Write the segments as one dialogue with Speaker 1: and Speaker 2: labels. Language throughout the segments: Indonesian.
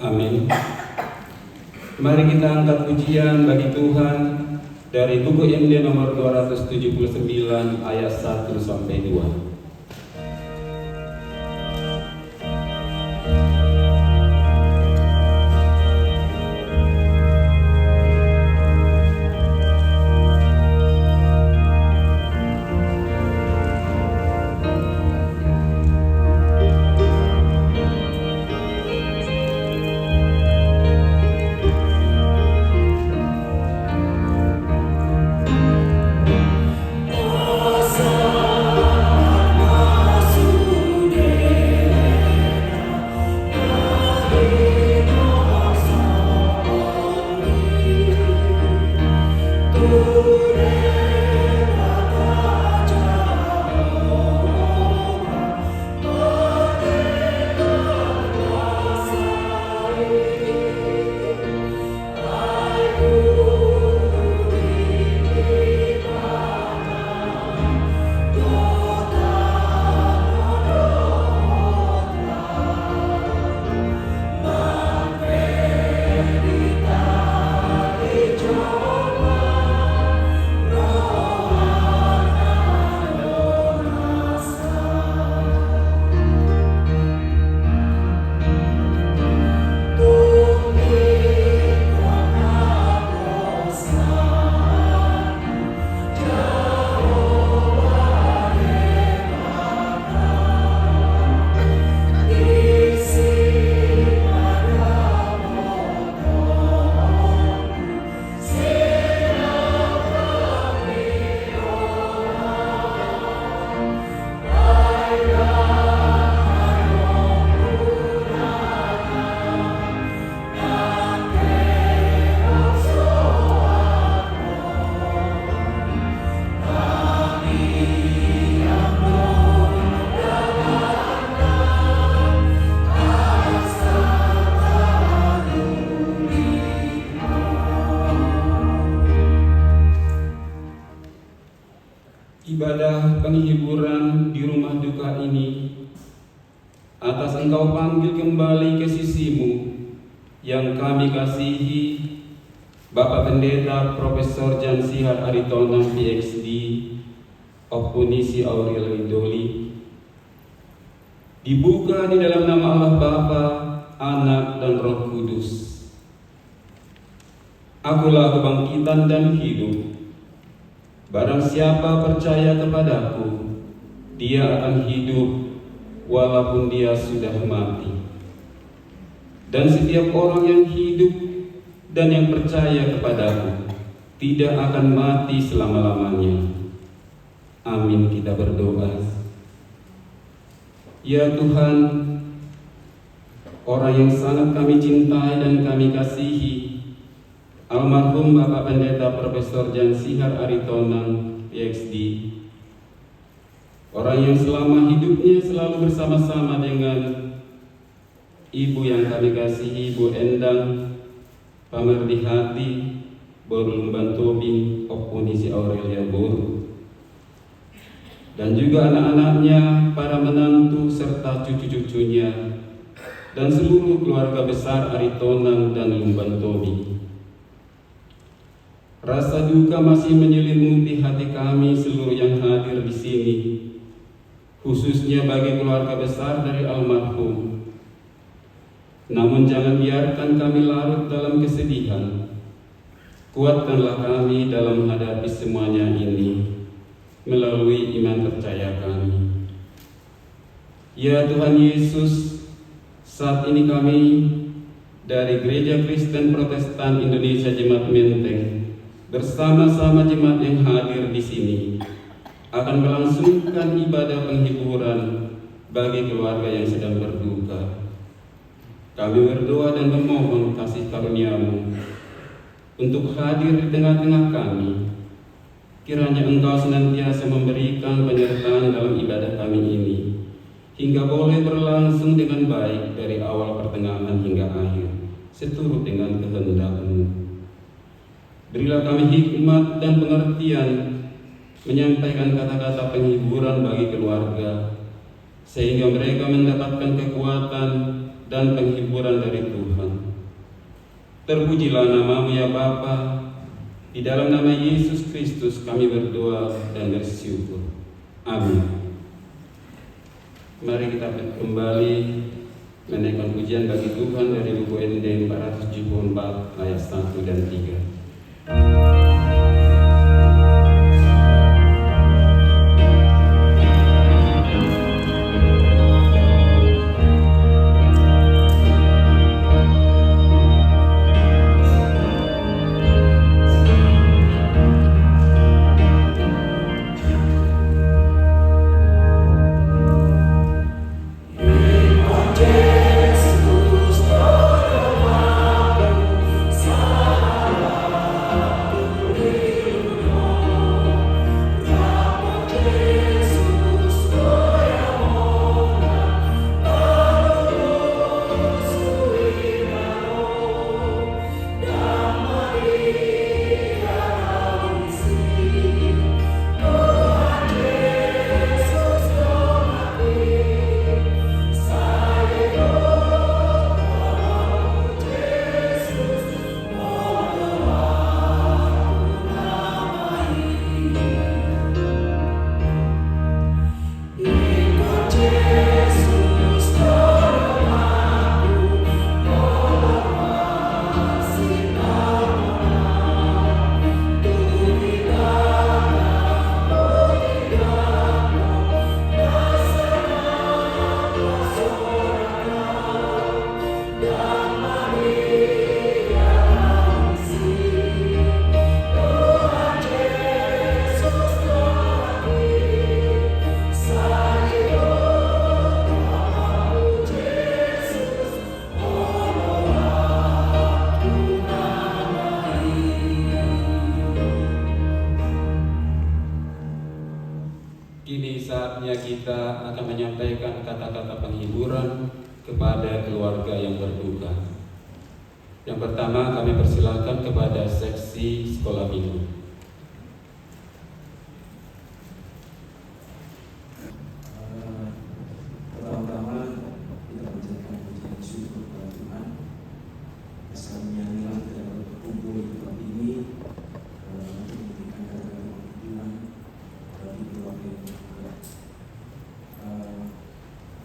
Speaker 1: Amin. Mari kita angkat pujian bagi Tuhan dari buku Injil nomor 279 ayat 1 sampai 2. Ibadah penghiburan di rumah duka ini atas Engkau panggil kembali ke sisimu yang kami kasihi, Bapak Pendeta Profesor Jan Sihar Aritonang PhD Oppunisi Aurel Widoli, dibuka di dalam nama Allah Bapa, Anak dan Roh Kudus. Akulah kebangkitan dan hidup. Barang siapa percaya kepadaku, dia akan hidup walaupun dia sudah mati. Dan setiap orang yang hidup dan yang percaya kepadaku tidak akan mati selama-lamanya. Amin. Kita berdoa. Ya Tuhan, orang yang sangat kami cintai dan kami kasihi, almarhum Bapak Pendeta Profesor Jan Sihar Aritonang PhD, orang yang selama hidupnya selalu bersama-sama dengan Ibu yang kami kasihi, Ibu Endang Pamerdi Borlumban Tobing Oppunisi Aurelia Boru, dan juga anak-anaknya, para menantu serta cucu-cucunya, dan seluruh keluarga besar Aritonang dan Lumban Tobing. Rasa duka masih menyelimuti hati kami seluruh yang hadir di sini, khususnya bagi keluarga besar dari almarhum. Namun jangan biarkan kami larut dalam kesedihan. Kuatkanlah kami dalam menghadapi semuanya ini melalui iman percaya kami. Ya Tuhan Yesus, saat ini kami dari Gereja Kristen Protestan Indonesia Jemaat Menteng bersama-sama jemaat yang hadir di sini akan melangsungkan ibadah penghiburan bagi keluarga yang sedang berduka. Kami berdoa dan memohon kasih karunia-Mu untuk hadir di tengah-tengah kami. Kiranya Engkau senantiasa memberikan penyertaan dalam ibadah kami ini, hingga boleh berlangsung dengan baik dari awal, pertengahan hingga akhir, seturut dengan kehendak-Mu. Berilah kami hikmat dan pengertian menyampaikan kata-kata penghiburan bagi keluarga, sehingga mereka mendapatkan kekuatan dan penghiburan dari Tuhan. Terpujilah nama-Mu ya Bapa. Di dalam nama Yesus Kristus kami berdoa dan bersyukur. Amin. Mari kita kembali menaikkan pujian bagi Tuhan dari buku ND 474 ayat 1 dan 3. Kini saatnya kita akan menyampaikan kata-kata penghiburan kepada keluarga yang berduka. Yang pertama kami persilakan kepada seksi sekolah minggu.
Speaker 2: Pertama-tama kita panjatkan pujian syukur kepada Tuhan. Asalnya inilah kita berkumpul di tempat ini untuk memberikan kata-kata penghiburan bagi keluarga yang berduka.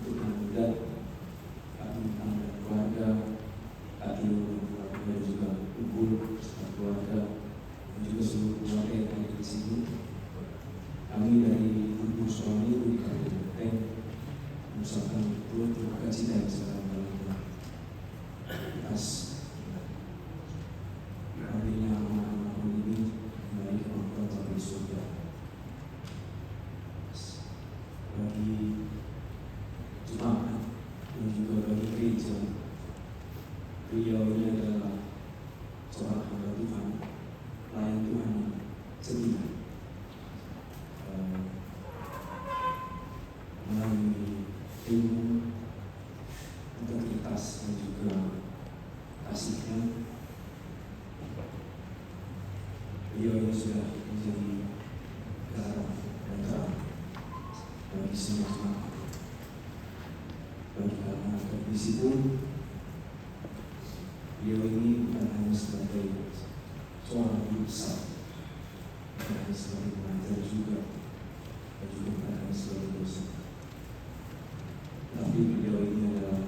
Speaker 2: Untuk mengugat hati tentang keluarga, hati keluarga dan juga ibu serta keluarga dan juga seluruh keluarga yang ada di sini. Kami dari Ibu Suami di Kabupaten mengucapkan Tuhan terima kasih dan sedalam-dalamnya atas harinya anak-anak ini kembali ke Bapa di surga. Bagi jemaat dan juga bagi gereja, beliau ini adalah seorang hamba Tuhan, pelayan Tuhan yang setia. Melalui ilmu, integritas dan juga kasihnya, beliau ini sudah menjadi garam dan terang bagi semua jemaat. Bagi anak kondisi pun, beliau ini bukan hanya sebagai seorang guru besar, bukan hanya sebagai pengajar juga, dan juga bukan hanya sebagai dosen. Tapi beliau ini adalah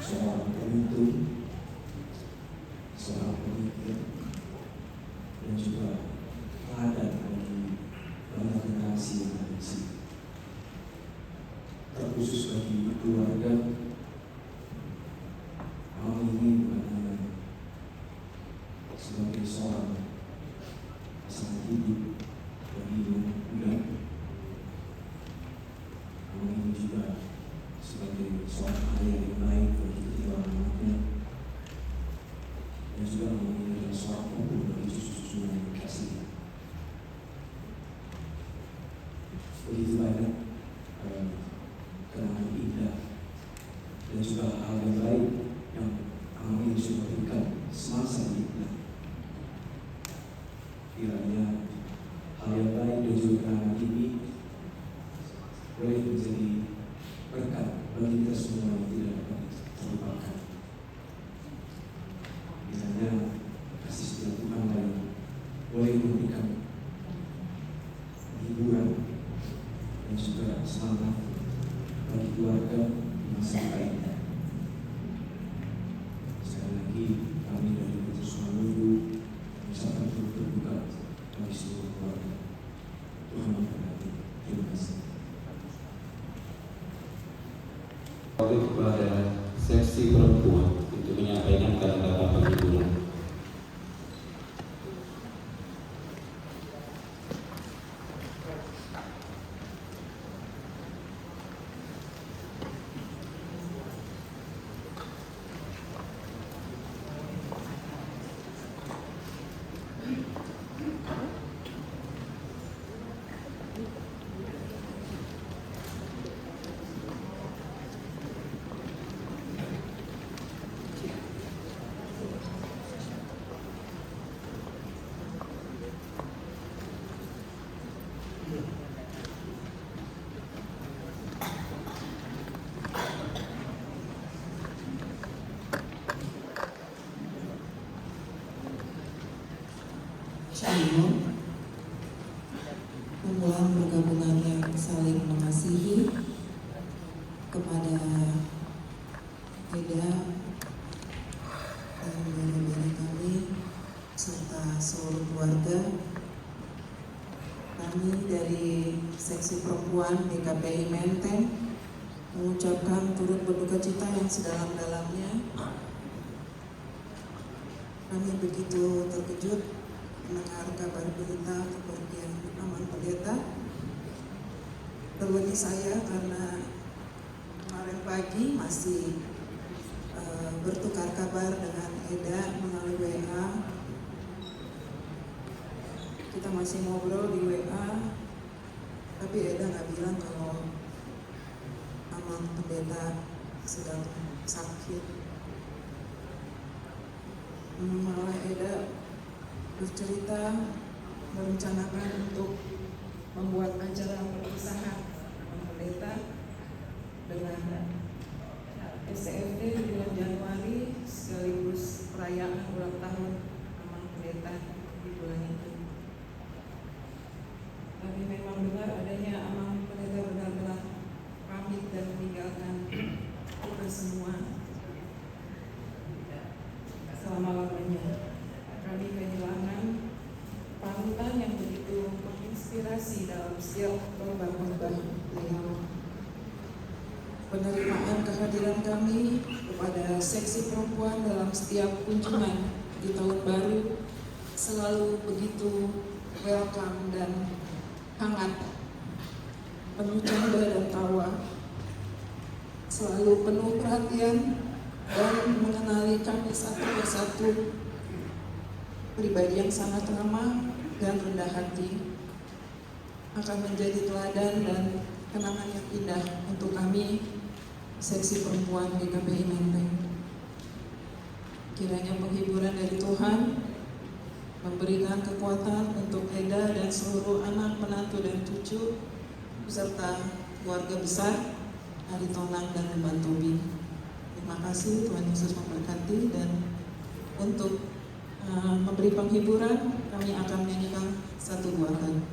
Speaker 2: seorang penuntun, seorang pemikir, dan juga teladan bagi banyak generasi yang ada di sini. Terkhusus bagi keluarga, kami ini bukan hanya sebagai seorang pasangan hidup bagi muda, kami ini juga sebagai seorang ayah yang baik bagi ketiga anaknya, dan juga kami ini adalah seorang ibu bagi cucu-cucunya yang dikasihi. Begitu banyak kenangan indah dan juga hal yang baik yang kami ini sudah berikan semasa hidupnya. Kiranya hal yang baik dan juga kenangan ini boleh menjadi berkat bagi kita semua yang tidak dapat sampaikan. Sekali lagi kami dari Majelis Maluku mengucapkan turut berduka bagi seluruh keluarga. Tuhan memberkati. Terima kasih.
Speaker 1: Kepada seksi perempuan untuk menyampaikan kata-kata penghiburan.
Speaker 3: Shalom. Kumpulan pergabungan yang saling mengasihi, kepada Eda dan nenek-nenek kami serta seluruh keluarga, kami dari seksi perempuan DKPI Menteng mengucapkan turut berduka cita yang sedalam-dalamnya. Kami begitu terkejut mendengar kabar berita kepergian Aman Pendeta. Terlebih saya karena kemarin pagi masih bertukar kabar dengan Eda melalui WA. Kita masih ngobrol di WA, tapi Eda nggak bilang kalau Aman Pendeta sedang sakit. Malah Eda bercerita merencanakan untuk membuat acara perpisahan pendeta dengan SCFD di bulan Januari sekaligus perayaan ulang tahun Aman Pendeta di bulan itu. Kami memang dengar adanya Aman Pendeta benar-benar pamit dan meninggalkan kita semua selama-lamanya. Kami kehilangan panutan yang begitu menginspirasi dalam setiap khotbah beliau. Penerimaan kehadiran kami kepada seksi perempuan dalam setiap kunjungan di tahun baru selalu begitu welcome dan hangat, penuh canda dan tawa, selalu penuh perhatian dan mengenali kami satu persatu. Pribadi yang sangat ramah dan rendah hati akan menjadi teladan dan kenangan yang indah untuk kami seksi perempuan GKPI Menteng. Kiranya penghiburan dari Tuhan memberikan kekuatan untuk Eda dan seluruh anak, menantu dan cucu beserta keluarga besar Aritonang dan Beban Tobi. Terima kasih, Tuhan Yesus memberkati. Dan untuk memberi penghiburan, kami akan menyanyikan satu buah lagu.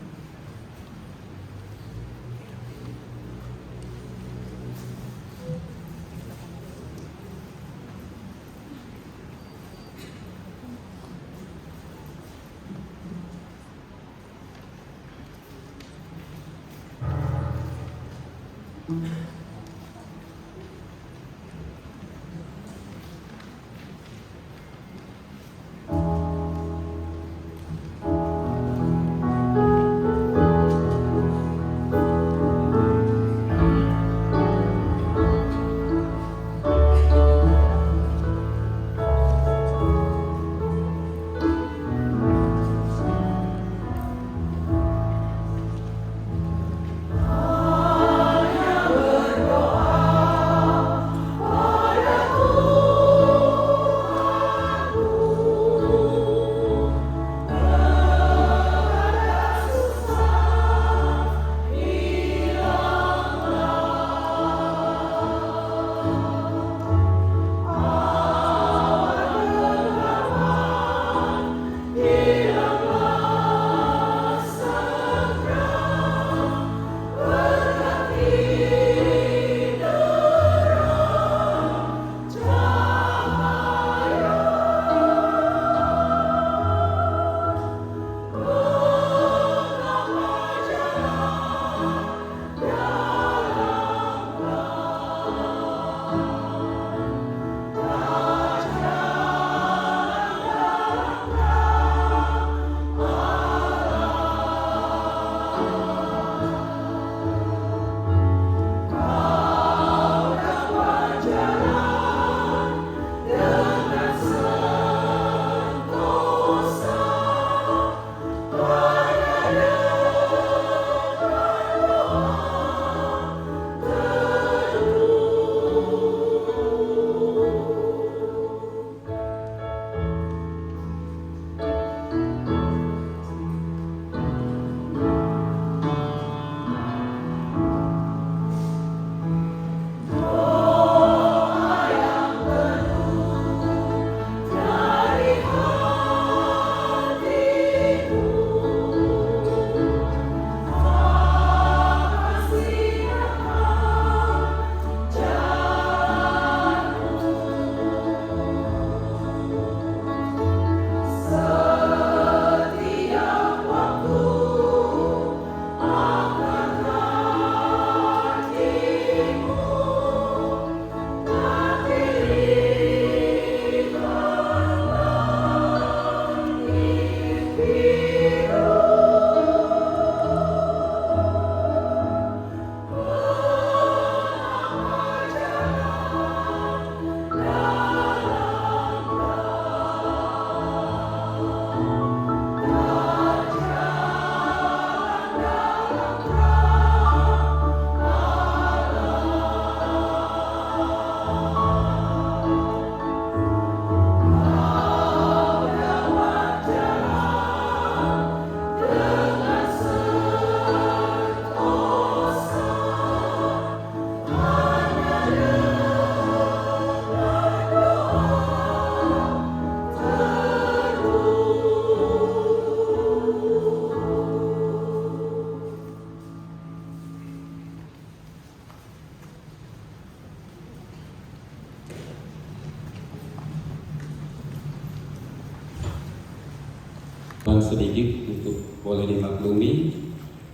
Speaker 1: sedikit untuk boleh dimaklumi.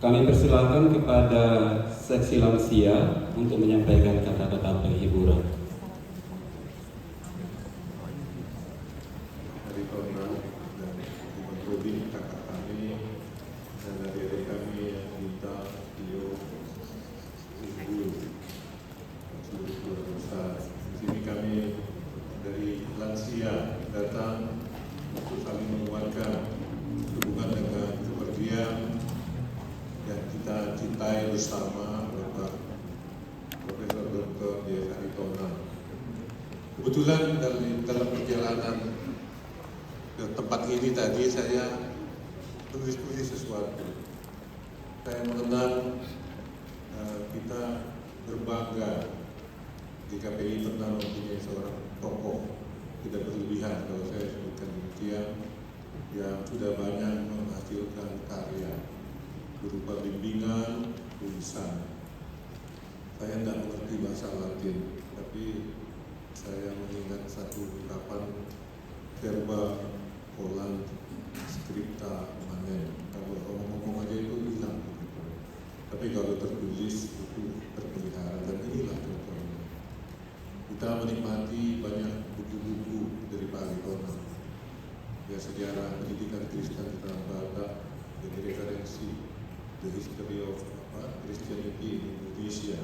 Speaker 1: Kami persilakan kepada seksi lansia untuk menyampaikan kata-kata penghiburan.
Speaker 4: Dari Tona dan Ibu Rudi, kakak kami, dan dari adik kami yang minta Tio, Ibu, dan seluruh keluarga besar. Di sini kami dari lansia datang untuk saling menguatkan hubungan dengan kepergian yang kita cintai bersama, Bapak Profesor Dr. J.S. Aritonang. Kebetulan dalam perjalanan ke tempat ini tadi saya berdiskusi sesuatu. Saya mengenal kita berbangga di KPI pernah mempunyai seorang tokoh, tidak berlebihan kalau saya sebutkan demikian, yang sudah banyak menghasilkan karya berupa bimbingan, tulisan. Saya tidak mengerti bahasa Latin, tapi saya mengingat satu ungkapan verba volant scripta manen. Kalau ngomong-ngomong aja itu hilang begitu. Tapi kalau tertulis itu terpelihara, dan inilah contohnya. Kita menikmati banyak buku-buku dari Pak Aritonang. Ya, sejarah pendidikan Kristen di Tanah Batak, jadi referensi The History of Christianity in Indonesia.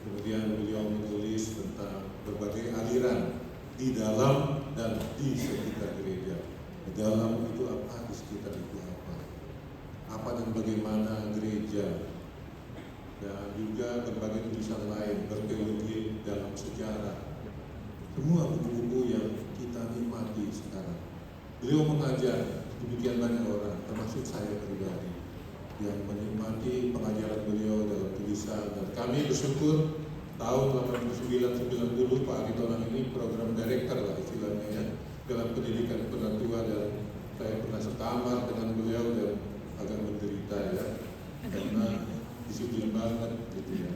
Speaker 4: Kemudian beliau menulis tentang berbagai aliran di dalam dan di sekitar gereja. Di dalam itu apa, di sekitar itu apa dan bagaimana gereja. Dan juga berbagai tulisan lain berteologi dalam sejarah. Semua buku-buku yang kita nikmati sekarang. Beliau mengajar demikian banyak orang, termasuk saya pribadi, yang menikmati pengajaran beliau dalam tulisan. Dan kami bersyukur tahun 89-90 Pak Aritonang ini program director lah istilahnya ya, dalam pendidikan penatua, dan saya pernah sekamar dengan beliau dan agak menderita ya, karena disiplin banget gitu ya.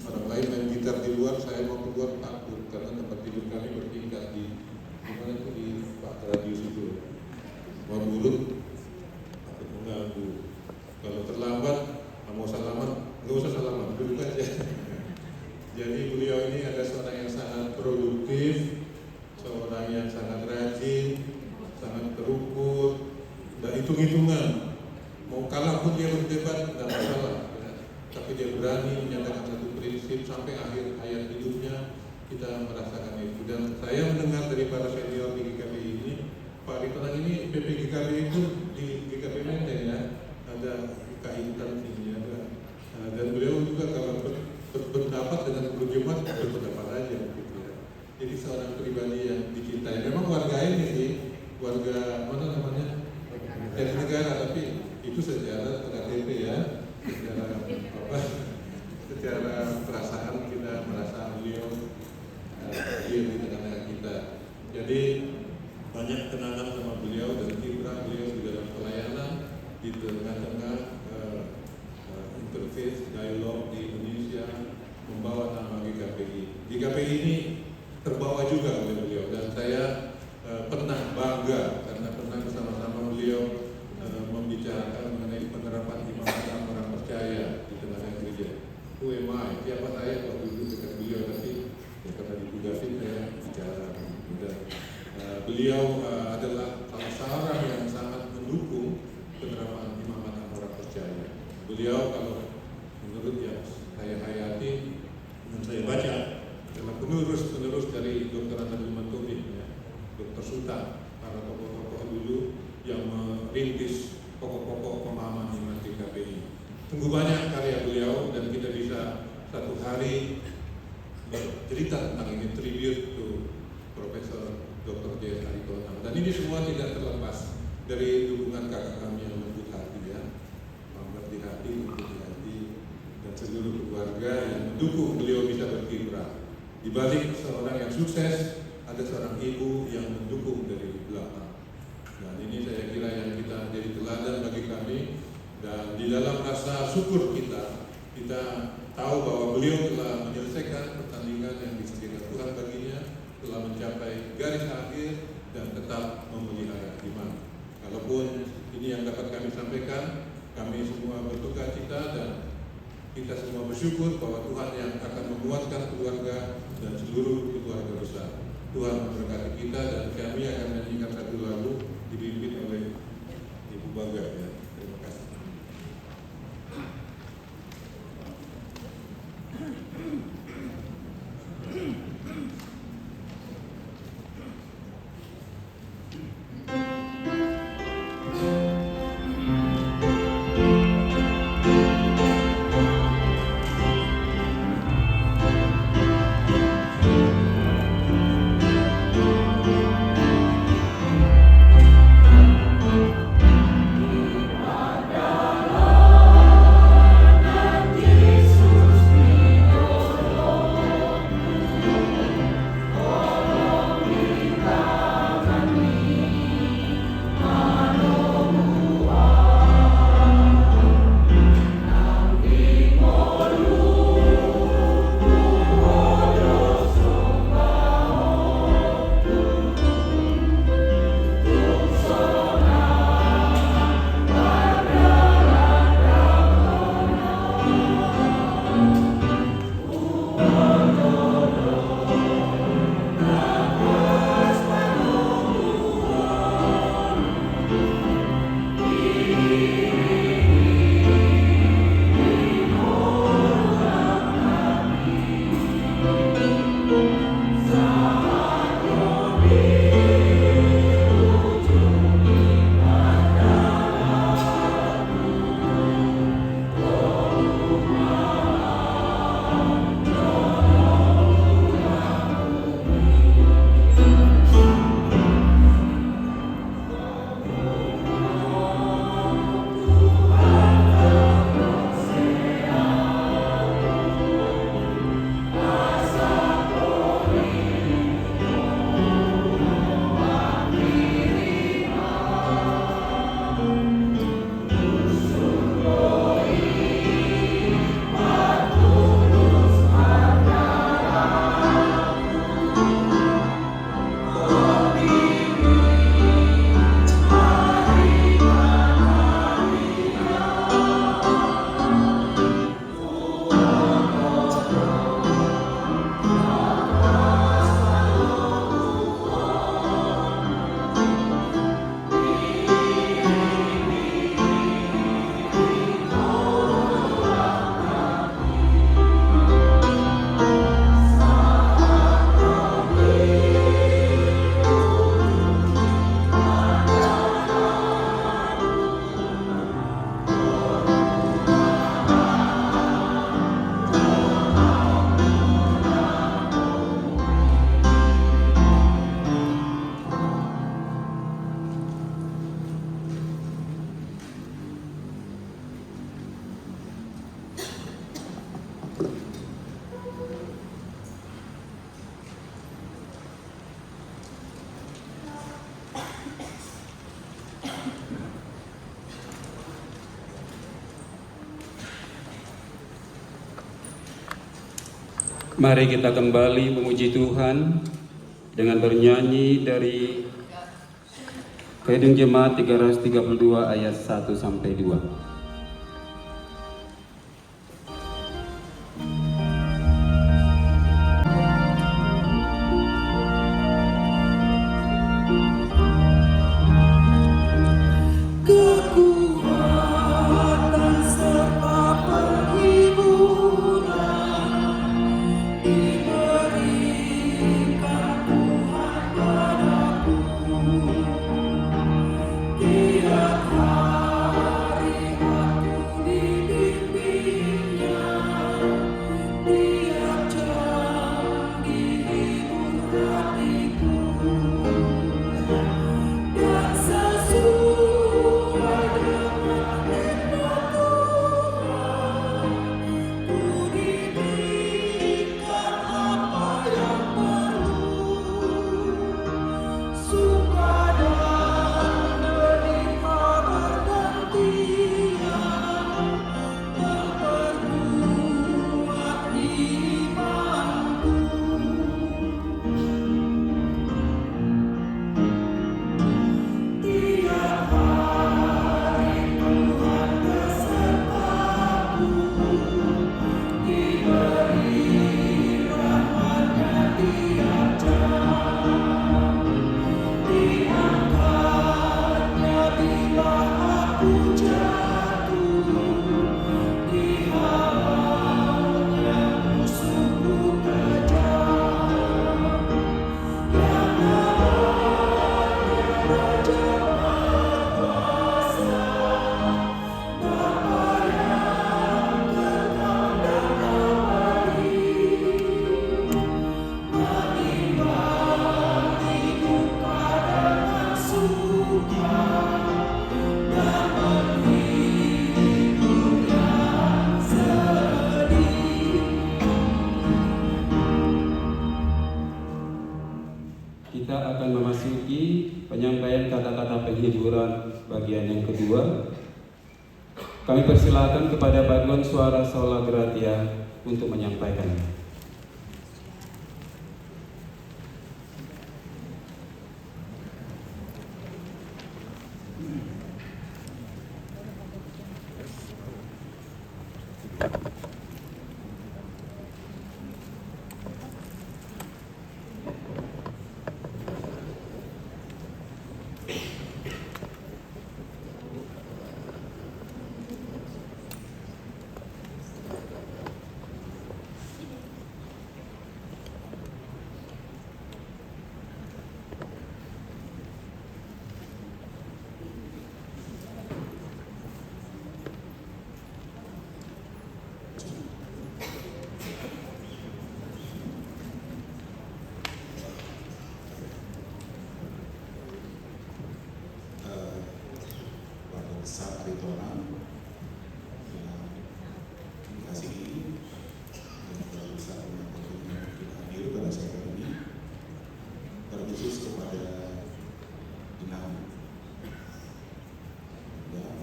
Speaker 4: Orang lain main gitar di luar, saya mau keluar takut karena tempat tidur kami bertingkat di mana itu, di Pak Radius itu. Mau mulut takut mengganggu. Kalau terlambat, mau salaman, nggak usah salaman, duduk aja. Jadi beliau ini ada seorang yang sangat produktif, seorang yang sangat rajin, sangat terukur, dan hitung-hitungan. Mau kalah pun dia berdebat, tidak masalah. Ya. Tapi dia berani menyatakan satu prinsip sampai akhir hayat hidupnya, kita merasakan itu. Dan saya mendengar dari para senior di GKP ini, Pak Aritonang ini PPGKP itu di GKP Menteng ya, ada kaitan ini ada. Dan beliau juga kalau berpendapat dengan berjemaat berpendapat aja gitu ya. Jadi seorang pribadi yang dicintai. Memang warga ini sih, warga mana namanya? Dari negara, tapi itu secara KTP ya, secara apa? Secara perasaan kita merasa beliau hadir di tengah-tengah kita. Jadi banyak kenangan sama beliau dan kiprah beliau di dalam pelayanan di tengah-tengah interface dialog di Indonesia, membawa nama GKPI. GKPI ini terbawa juga oleh beliau, dan saya pernah bangga karena pernah bersama-sama beliau membicarakan mengenai penerapan imamat orang percaya di tengah gereja. UMI, siapa saya waktu itu dekat beliau, tapi ya karena ditugasi saya bicara. Dan beliau adalah salah seorang yang sangat mendukung penerapan imamat orang percaya. Beliau kalau menurut yang saya hayati dan saya baca adalah penerus dari Dr. Anadil Mantobin ya, Dr. Sultan, para tokoh-tokoh dulu yang merintis pokok-pokok pemahaman iman GKPI. Tunggu banyak karya beliau, dan kita bisa satu hari bercerita tentang ini, tribute to Profesor Dr. J.S. Aritonang. Dan ini semua tidak terlepas dari dukungan kakak kami yang lembut hati ya, bangga di hati, lembut di hati, dan seluruh keluarga yang mendukung beliau bisa berkiprah. Di balik seorang yang sukses, ada seorang ibu yang mendukung dari belakang. Dan ini saya kira yang kita jadi teladan bagi kami. Dan di dalam rasa syukur kita tahu bahwa beliau telah menyelesaikan pertandingan yang disediakan Tuhan baginya, telah mencapai garis akhir dan tetap memelihara iman. Kalaupun ini bersyukur bahwa Tuhan yang akan menguatkan keluarga dan seluruh keluarga besar. Tuhan memberkati kita, dan kami akan menyanyikan satu lagu dipimpin oleh Ibu Baga. Ya. Terima kasih.
Speaker 1: Mari kita kembali memuji Tuhan dengan bernyanyi dari Kidung Jemaat 332 ayat 1 sampai 2.
Speaker 5: Hari
Speaker 1: kita akan memasuki penyampaian kata-kata penghiburan bagian yang kedua. Kami persilakan kepada Paduan Suara Sola Gratia untuk menyampaikannya.
Speaker 5: Besar Aritonang yang dikasihi dan juga besar yang hadir pada saat ini, terkhusus kepada Inam dan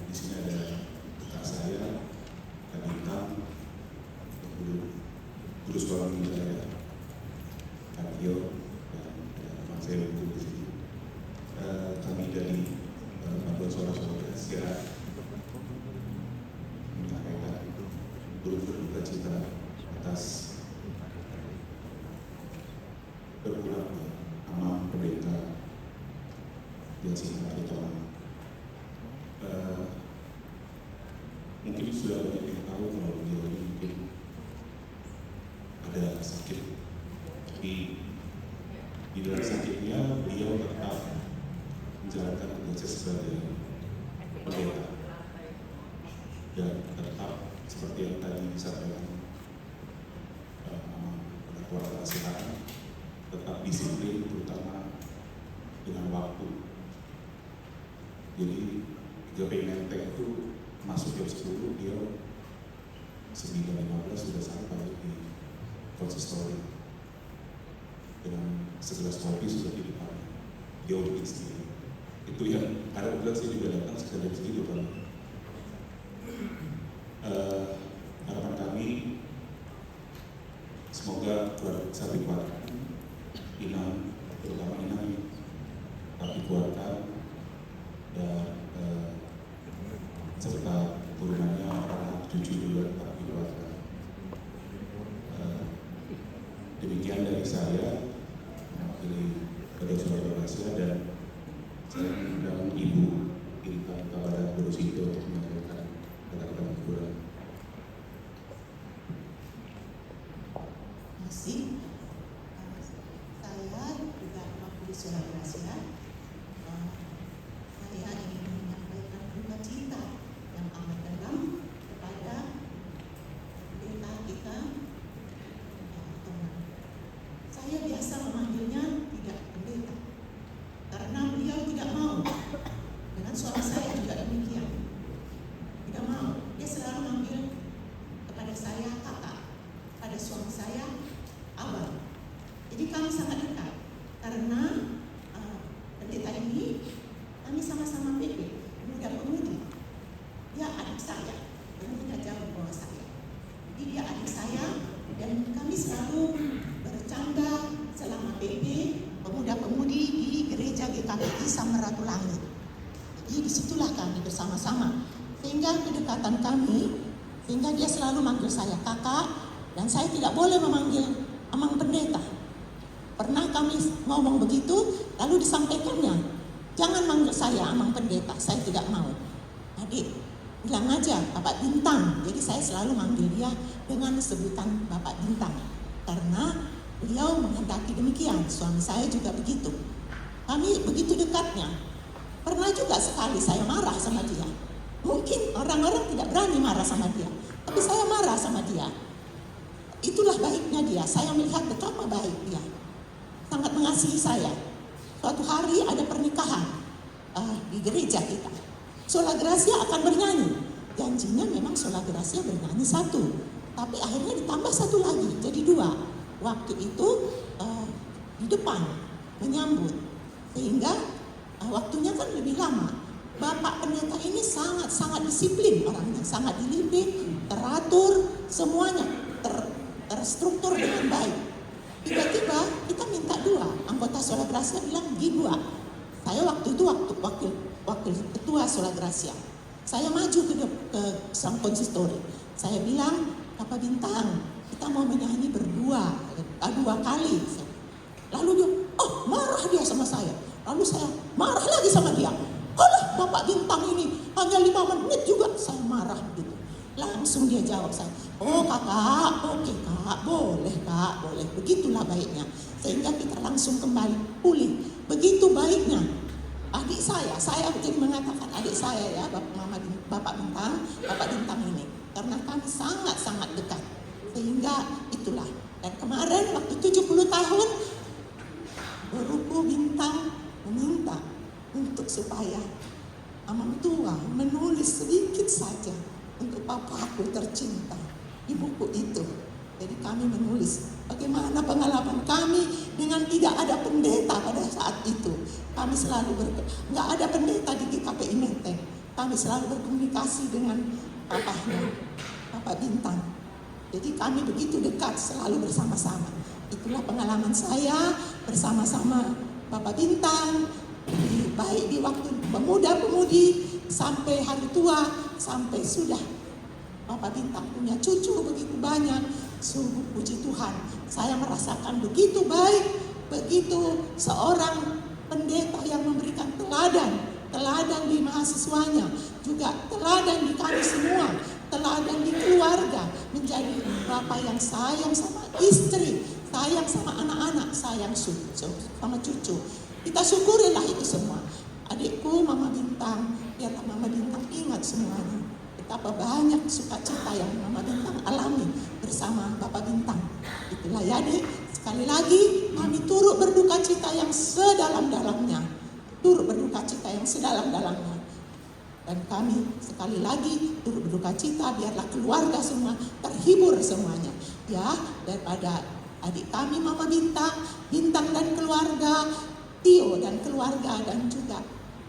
Speaker 5: di sini ada kakak saya, Kak Inam, guru suami saya, Kak Tio, dan teman saya untuk di sini. Kami dari Paduan Suara Sola Gratia menyampaikan berduka cita atas berpulangnya Amang Pendeta Yasin Aritonang. Mungkin sudah banyak yang tahu kalau beliau ini mungkin ada sakit, tapi di dalam sakitnya beliau tetap menjalankan tugasnya sebagai pendeta dan tetap seperti yang tadi disampaikan pada keluarga kesehatan, tetap disiplin terutama dengan waktu. Jadi 3 Menteng itu masuk jam 10, dia 9.15 sudah sampai di konsistori dengan segelas kopi sudah di depan dia bikin sendiri. Itu yang ada bilang saya juga datang sekali segitu kan. Harapan kami semoga keluarga dikuatkan, Inam terutama Inam tapi kuatkan dan serta turunannya anak cucu juga tetap dikuatkan. Demikian dari saya mewakili Paduan Suara Gratia dan saya mengundang Ibu Intan Kabaran Berusito untuk menyampaikan kata-kata penghiburan.
Speaker 6: Terima kasih. Saya juga mewakili Suara Gratia. Saya ingin menyampaikan duka cita yang amat dalam kepada pendeta kita. Saya biasa memanggilnya tidak pendeta karena beliau tidak mau. Dengan suami saya juga demikian, tidak mau. Dia selalu manggil kepada saya kakak, pada suami saya abang. Jadi kami sangat dekat karena pendeta ini kami sama-sama PP, pemuda-pemudi. Dia adik saya, umurnya jauh di bawah saya. Jadi dia adik saya dan kami selalu bercanda selama PP pemuda-pemudi di gereja GKPI Samratulangi. Jadi disitulah kami bersama-sama. Sehingga kedekatan kami, sehingga dia selalu manggil saya kakak dan saya tidak boleh memanggil Amang Pendeta. Pernah kami ngomong begitu, lalu disampaikannya, jangan manggil saya Amang Pendeta, saya tidak mau. Adik, bilang aja Bapak Bintang. Jadi saya selalu manggil dia dengan sebutan Bapak Bintang karena beliau menghendaki demikian. Suami saya juga begitu. Kami begitu dekatnya. Pernah juga sekali saya marah sama dia. Mungkin orang-orang tidak berani marah sama dia, tapi saya marah sama dia. Itulah baiknya dia. Saya melihat betapa baik dia. Sangat mengasihi saya. Suatu hari ada pernikahan di gereja kita. Sola Gratia akan bernyanyi. Janjinya memang Sola Gratia bernyanyi 1, tapi akhirnya ditambah 1 lagi, jadi 2. Waktu itu di depan menyambut, sehingga waktunya kan lebih lama. Bapak pendeta ini sangat disiplin orangnya, sangat disiplin, teratur, semuanya terstruktur dengan baik. Tiba-tiba kita minta doa, anggota Sola Gracia bilang di doa. Saya waktu itu wakil ketua Sola Gracia. Saya maju ke sang konsistori. Saya bilang, Papa Bintang, kita mau menyanyi berdua, 2 kali. Lalu dia, marah dia sama saya. Lalu saya marah lagi sama dia. Alah, Bapak Bintang ini hanya 5 menit juga. Saya marah gitu. Langsung dia jawab saya, oh kakak, oke kak, boleh. Begitulah baiknya. Sehingga kita langsung kembali pulih. Begitu baiknya. Adik saya jadi mengatakan adik saya ya, Bapak Bintang ini. Karena kami sangat dekat. Sehingga itulah. Dan kemarin waktu 70 tahun, Beruku Bintang meminta untuk supaya Amang Tua menulis sedikit saja untuk papaku tercinta di buku itu. Jadi kami menulis bagaimana pengalaman kami dengan tidak ada pendeta pada saat itu. Kami selalu nggak ada pendeta di GKPI Menteng. Kami selalu berkomunikasi dengan Bapak Bintang. Jadi kami begitu dekat, selalu bersama-sama. Itulah pengalaman saya bersama-sama Bapak Bintang, baik di waktu pemuda-pemudi sampai hari tua, sampai sudah Bapak Bintang punya cucu begitu banyak. Sungguh puji Tuhan, saya merasakan begitu baik, begitu seorang pendeta yang memberikan teladan di mahasiswanya, juga teladan di kami semua, teladan di keluarga, menjadi bapak yang sayang sama istri, sayang sama anak-anak, sayang sama cucu. Kita syukurilah itu semua. Adikku Mama Bintang, biarlah Mama Bintang ingat semuanya. Betapa banyak sukacita yang Mama Bintang alami bersama Bapak Bintang. Itulah ya adik, sekali lagi kami turut berduka cita yang sedalam-dalamnya. Dan kami sekali lagi turut berduka cita, biarlah keluarga semua terhibur semuanya. Ya, daripada adik kami Mama Bintang dan keluarga, Tio dan keluarga, dan juga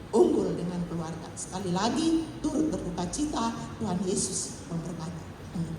Speaker 6: Unggul dengan keluarga. Sekali lagi turut berduka cita. Tuhan Yesus memberkati. Amin.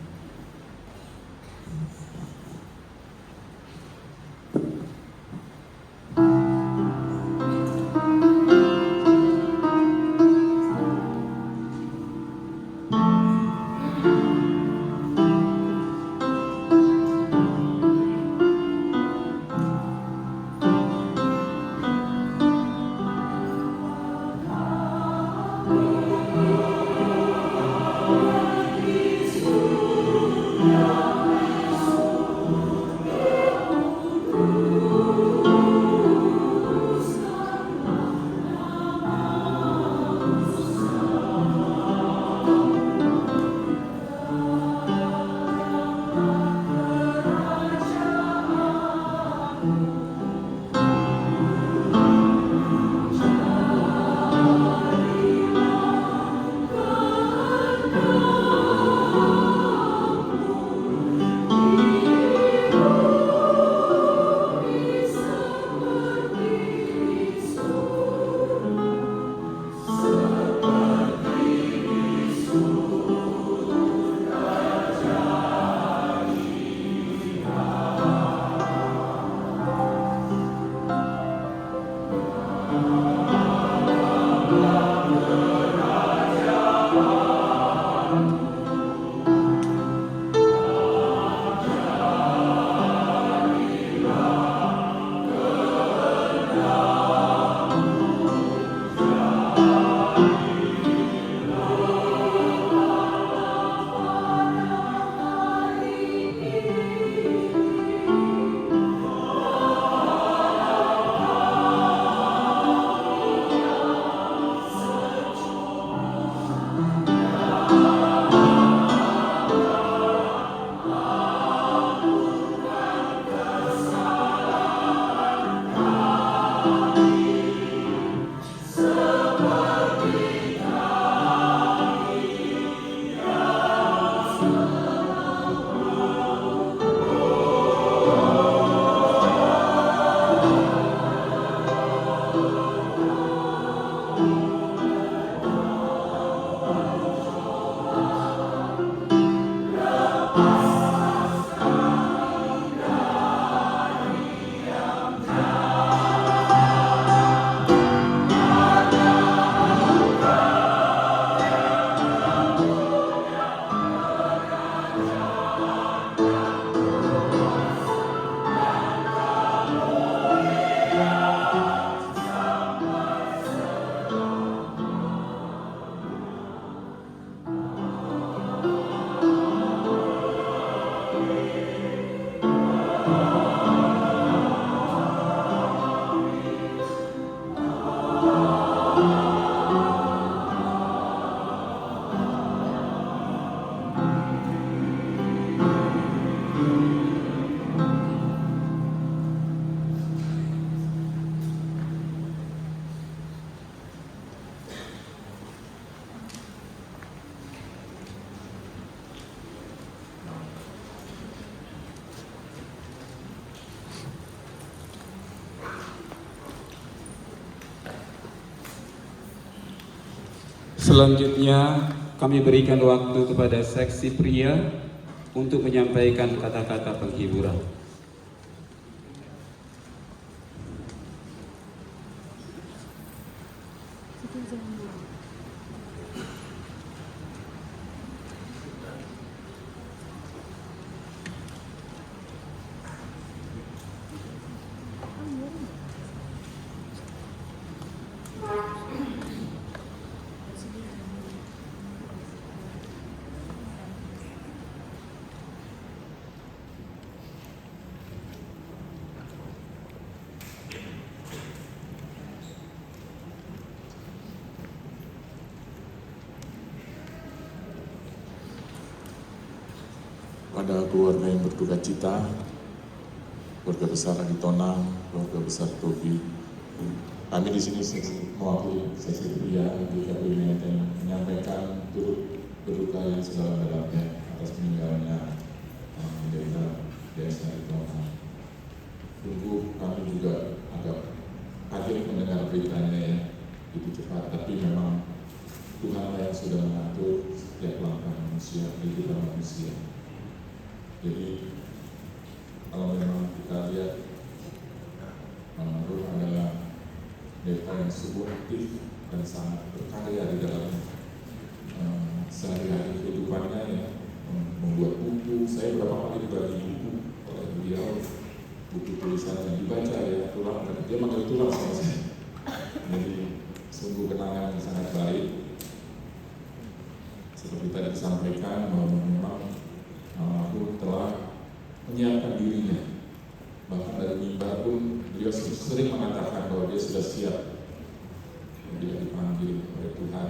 Speaker 1: Selanjutnya kami berikan waktu kepada seksi pria untuk menyampaikan kata-kata penghiburan.
Speaker 5: Pada keluarga yang berduka cita, keluarga besar Aditona, keluarga besar Tobi, kami di sini mewakili seksi pria GKP Menteng menyampaikan turut berduka yang sedalam-dalamnya atas meninggalnya pendeta Desa Aditona. Tunggu kami juga agak kaget mendengar beritanya ya, itu cepat, tapi memang Tuhan yang sudah mengatur setiap langkah manusia, kehidupan manusia. Jadi kalau memang kita lihat Roh adalah pendeta yang sungguh aktif dan sangat berkarya di dalam sehari-hari kehidupannya ya, membuat buku. Saya berapa kali dibagi buku oleh beliau, buku tulisan yang dibaca ya, tulang, dia manggil tulang sama saya. Jadi sungguh kenangan yang sangat baik. Seperti tadi disampaikan bahwa memang aku telah menyiapkan dirinya. Bahkan dari mimbar pun beliau sering mengatakan bahwa dia sudah siap bila dipanggil oleh Tuhan,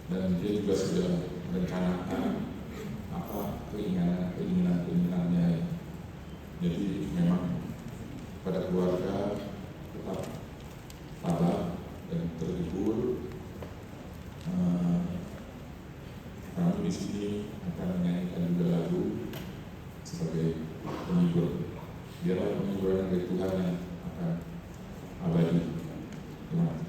Speaker 5: dan dia juga sudah merencanakan apa keinginannya. Jadi memang pada keluarga tetap tabah dan terhibur. Kami di sini akan menyanyikan juga lagu sebagai penghibur. Biarlah penghiburan dari Tuhan yang akan abadi. Terima kasih.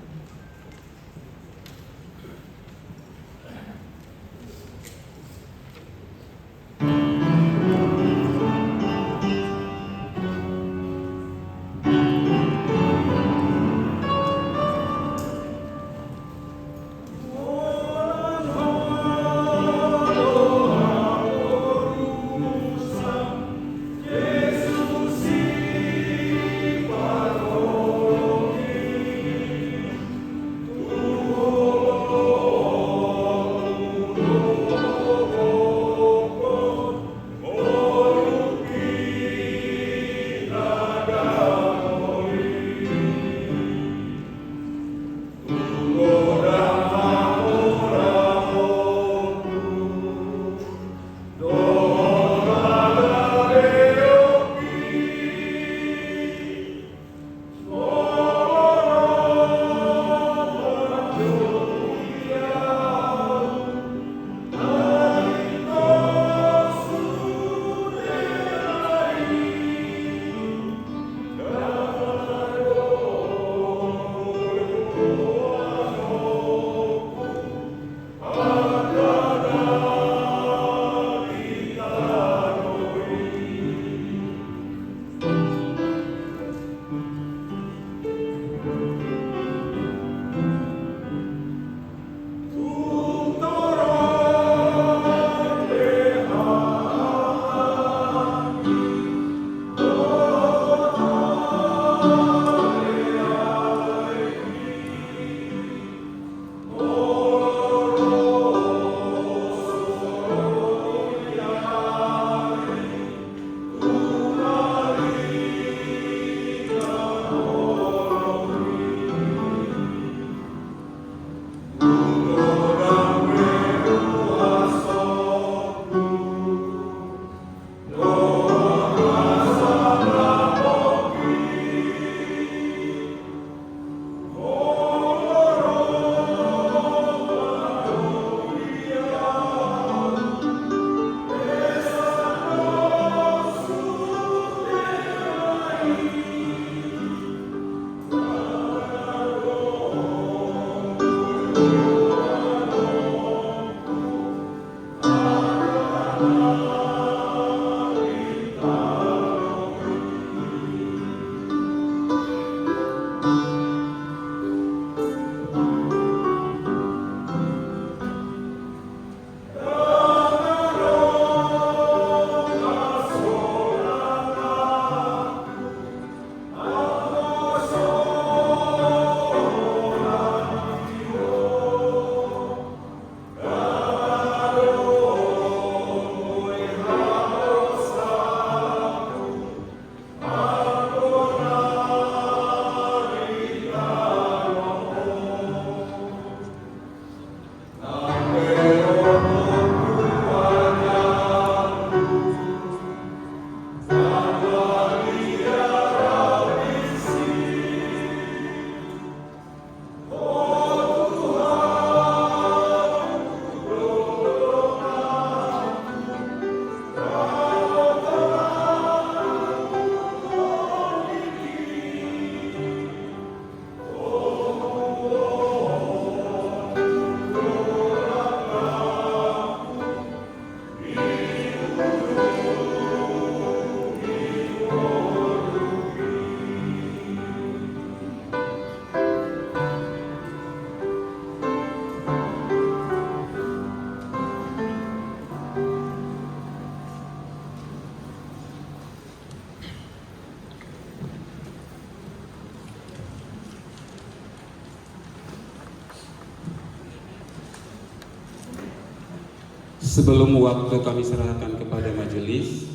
Speaker 1: Sebelum waktu kami serahkan kepada majelis,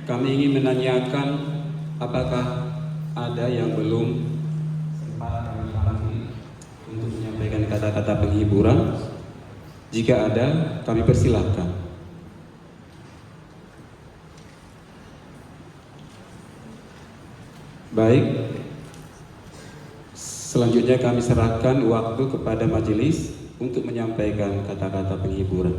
Speaker 1: kami ingin menanyakan apakah ada yang belum sempat kami panggil untuk menyampaikan kata-kata penghiburan. Jika ada, kami persilahkan. Baik, selanjutnya kami serahkan waktu kepada majelis untuk menyampaikan kata-kata penghiburan.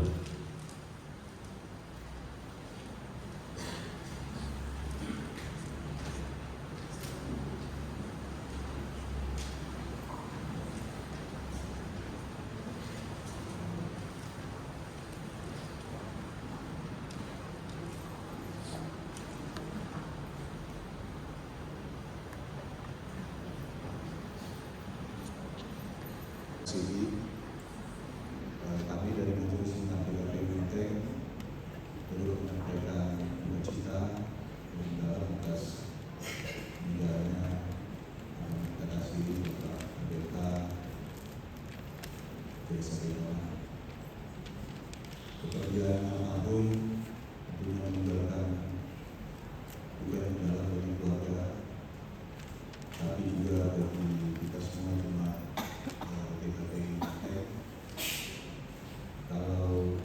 Speaker 5: Sini kami dari Majelis Tingkat PKP Menteng perlu menyampaikan duka cita mendalam atas meninggalnya Kasih Bapak Pendeta Desa Bima. Kepergian almarhum tentunya meninggalkan duka yang mendalam bagi keluarga, tapi juga bagi kita semua jemaat PKP Menteng. Kalau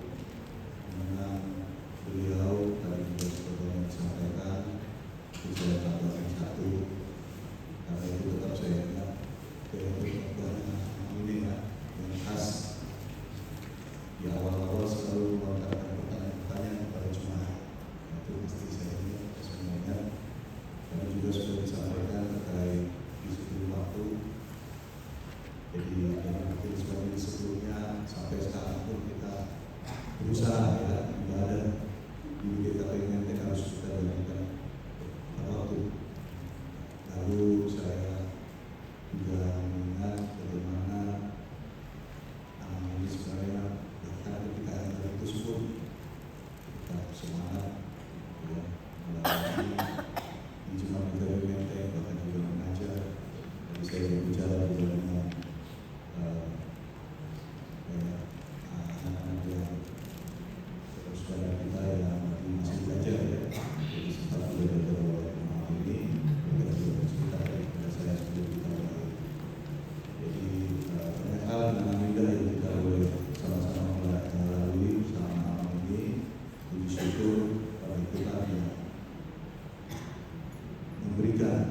Speaker 5: mengenang beliau tadi juga seperti yang disampaikan, itu saya tambahkan satu, karena itu tetap saya ingat perempuan ini ya, yang khas di awal-awal selalu melontarkan pertanyaan-pertanyaan kepada jemaat. Itu mesti saya ingat semuanya, karena juga sudah disampaikan terkait isu waktu. Jadi dalam majelis sebelumnya sampai sekarang pun kita berusaha ya ibadah di PKP Menteng harus kita berikan waktu. Lalu saya juga mengingat bagaimana ini sebenarnya bahkan ketika ada itu pun kita semangat ya melalui di jemaat PKP Menteng bahkan juga mengajar. Jadi saya berbicara juga dengan anak-anak yang saudara kita yang masih belajar ya, jadi sempat belajar beberapa malam ini, mereka juga bercerita kepada saya sebelum kita mulai. Jadi banyak hal yang indah yang kita boleh sama-sama melalui bersama malam ini. Puji syukur pada Tuhan yang memberikan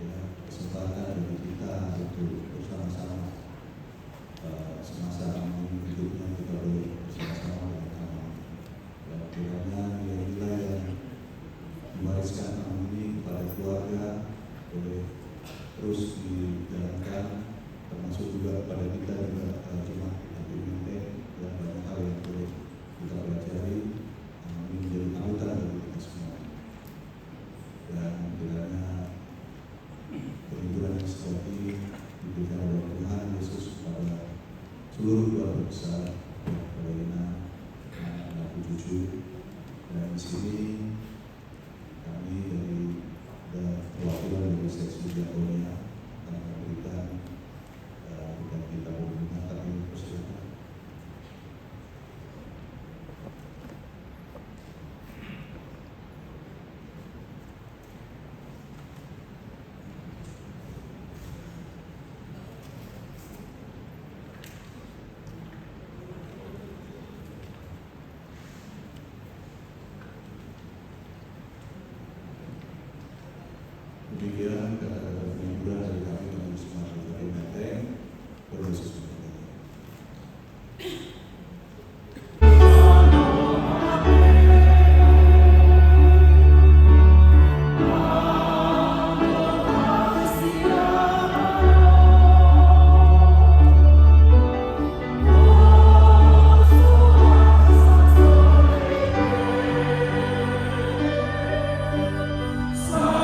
Speaker 5: ya, kesempatan bagi kita untuk bersama-sama semasa hidupnya kita boleh bersama-sama dengan dan kiranya nilai-nilai yang diwariskan malam ini kepada keluarga boleh terus dijalankan, termasuk juga kepada kita juga jemaat PKP Menteng dan banyak hal yang boleh kita pelajari. Ini menjadi panutan bagi kita semua. Dan kiranya penghiburan yang sejati diberikan oleh Tuhan Yesus kepada seluruh keluarga besar, kepada anak cucu. Dan di sini kami dari perwakilan dari seksi diakonia akan memberikan dan kita memberikan kami persilakan. Demikian kata-kata penghiburan dari kami Majelis Jemaat PKP Menteng. Berdoa.
Speaker 7: Sama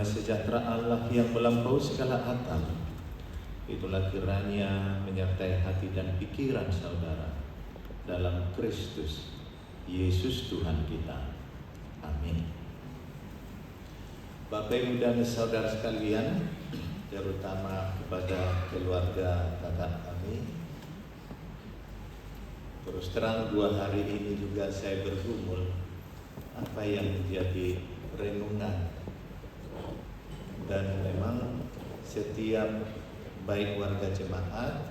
Speaker 7: damai sejahtera Allah yang melampaui segala akal, itulah kiranya menyertai hati dan pikiran saudara dalam Kristus Yesus Tuhan kita. Amin. Bapak Ibu dan saudara sekalian, terutama kepada keluarga kakak kami, terus terang 2 hari ini juga saya bergumul apa yang menjadi renungan, dan memang setiap baik warga jemaat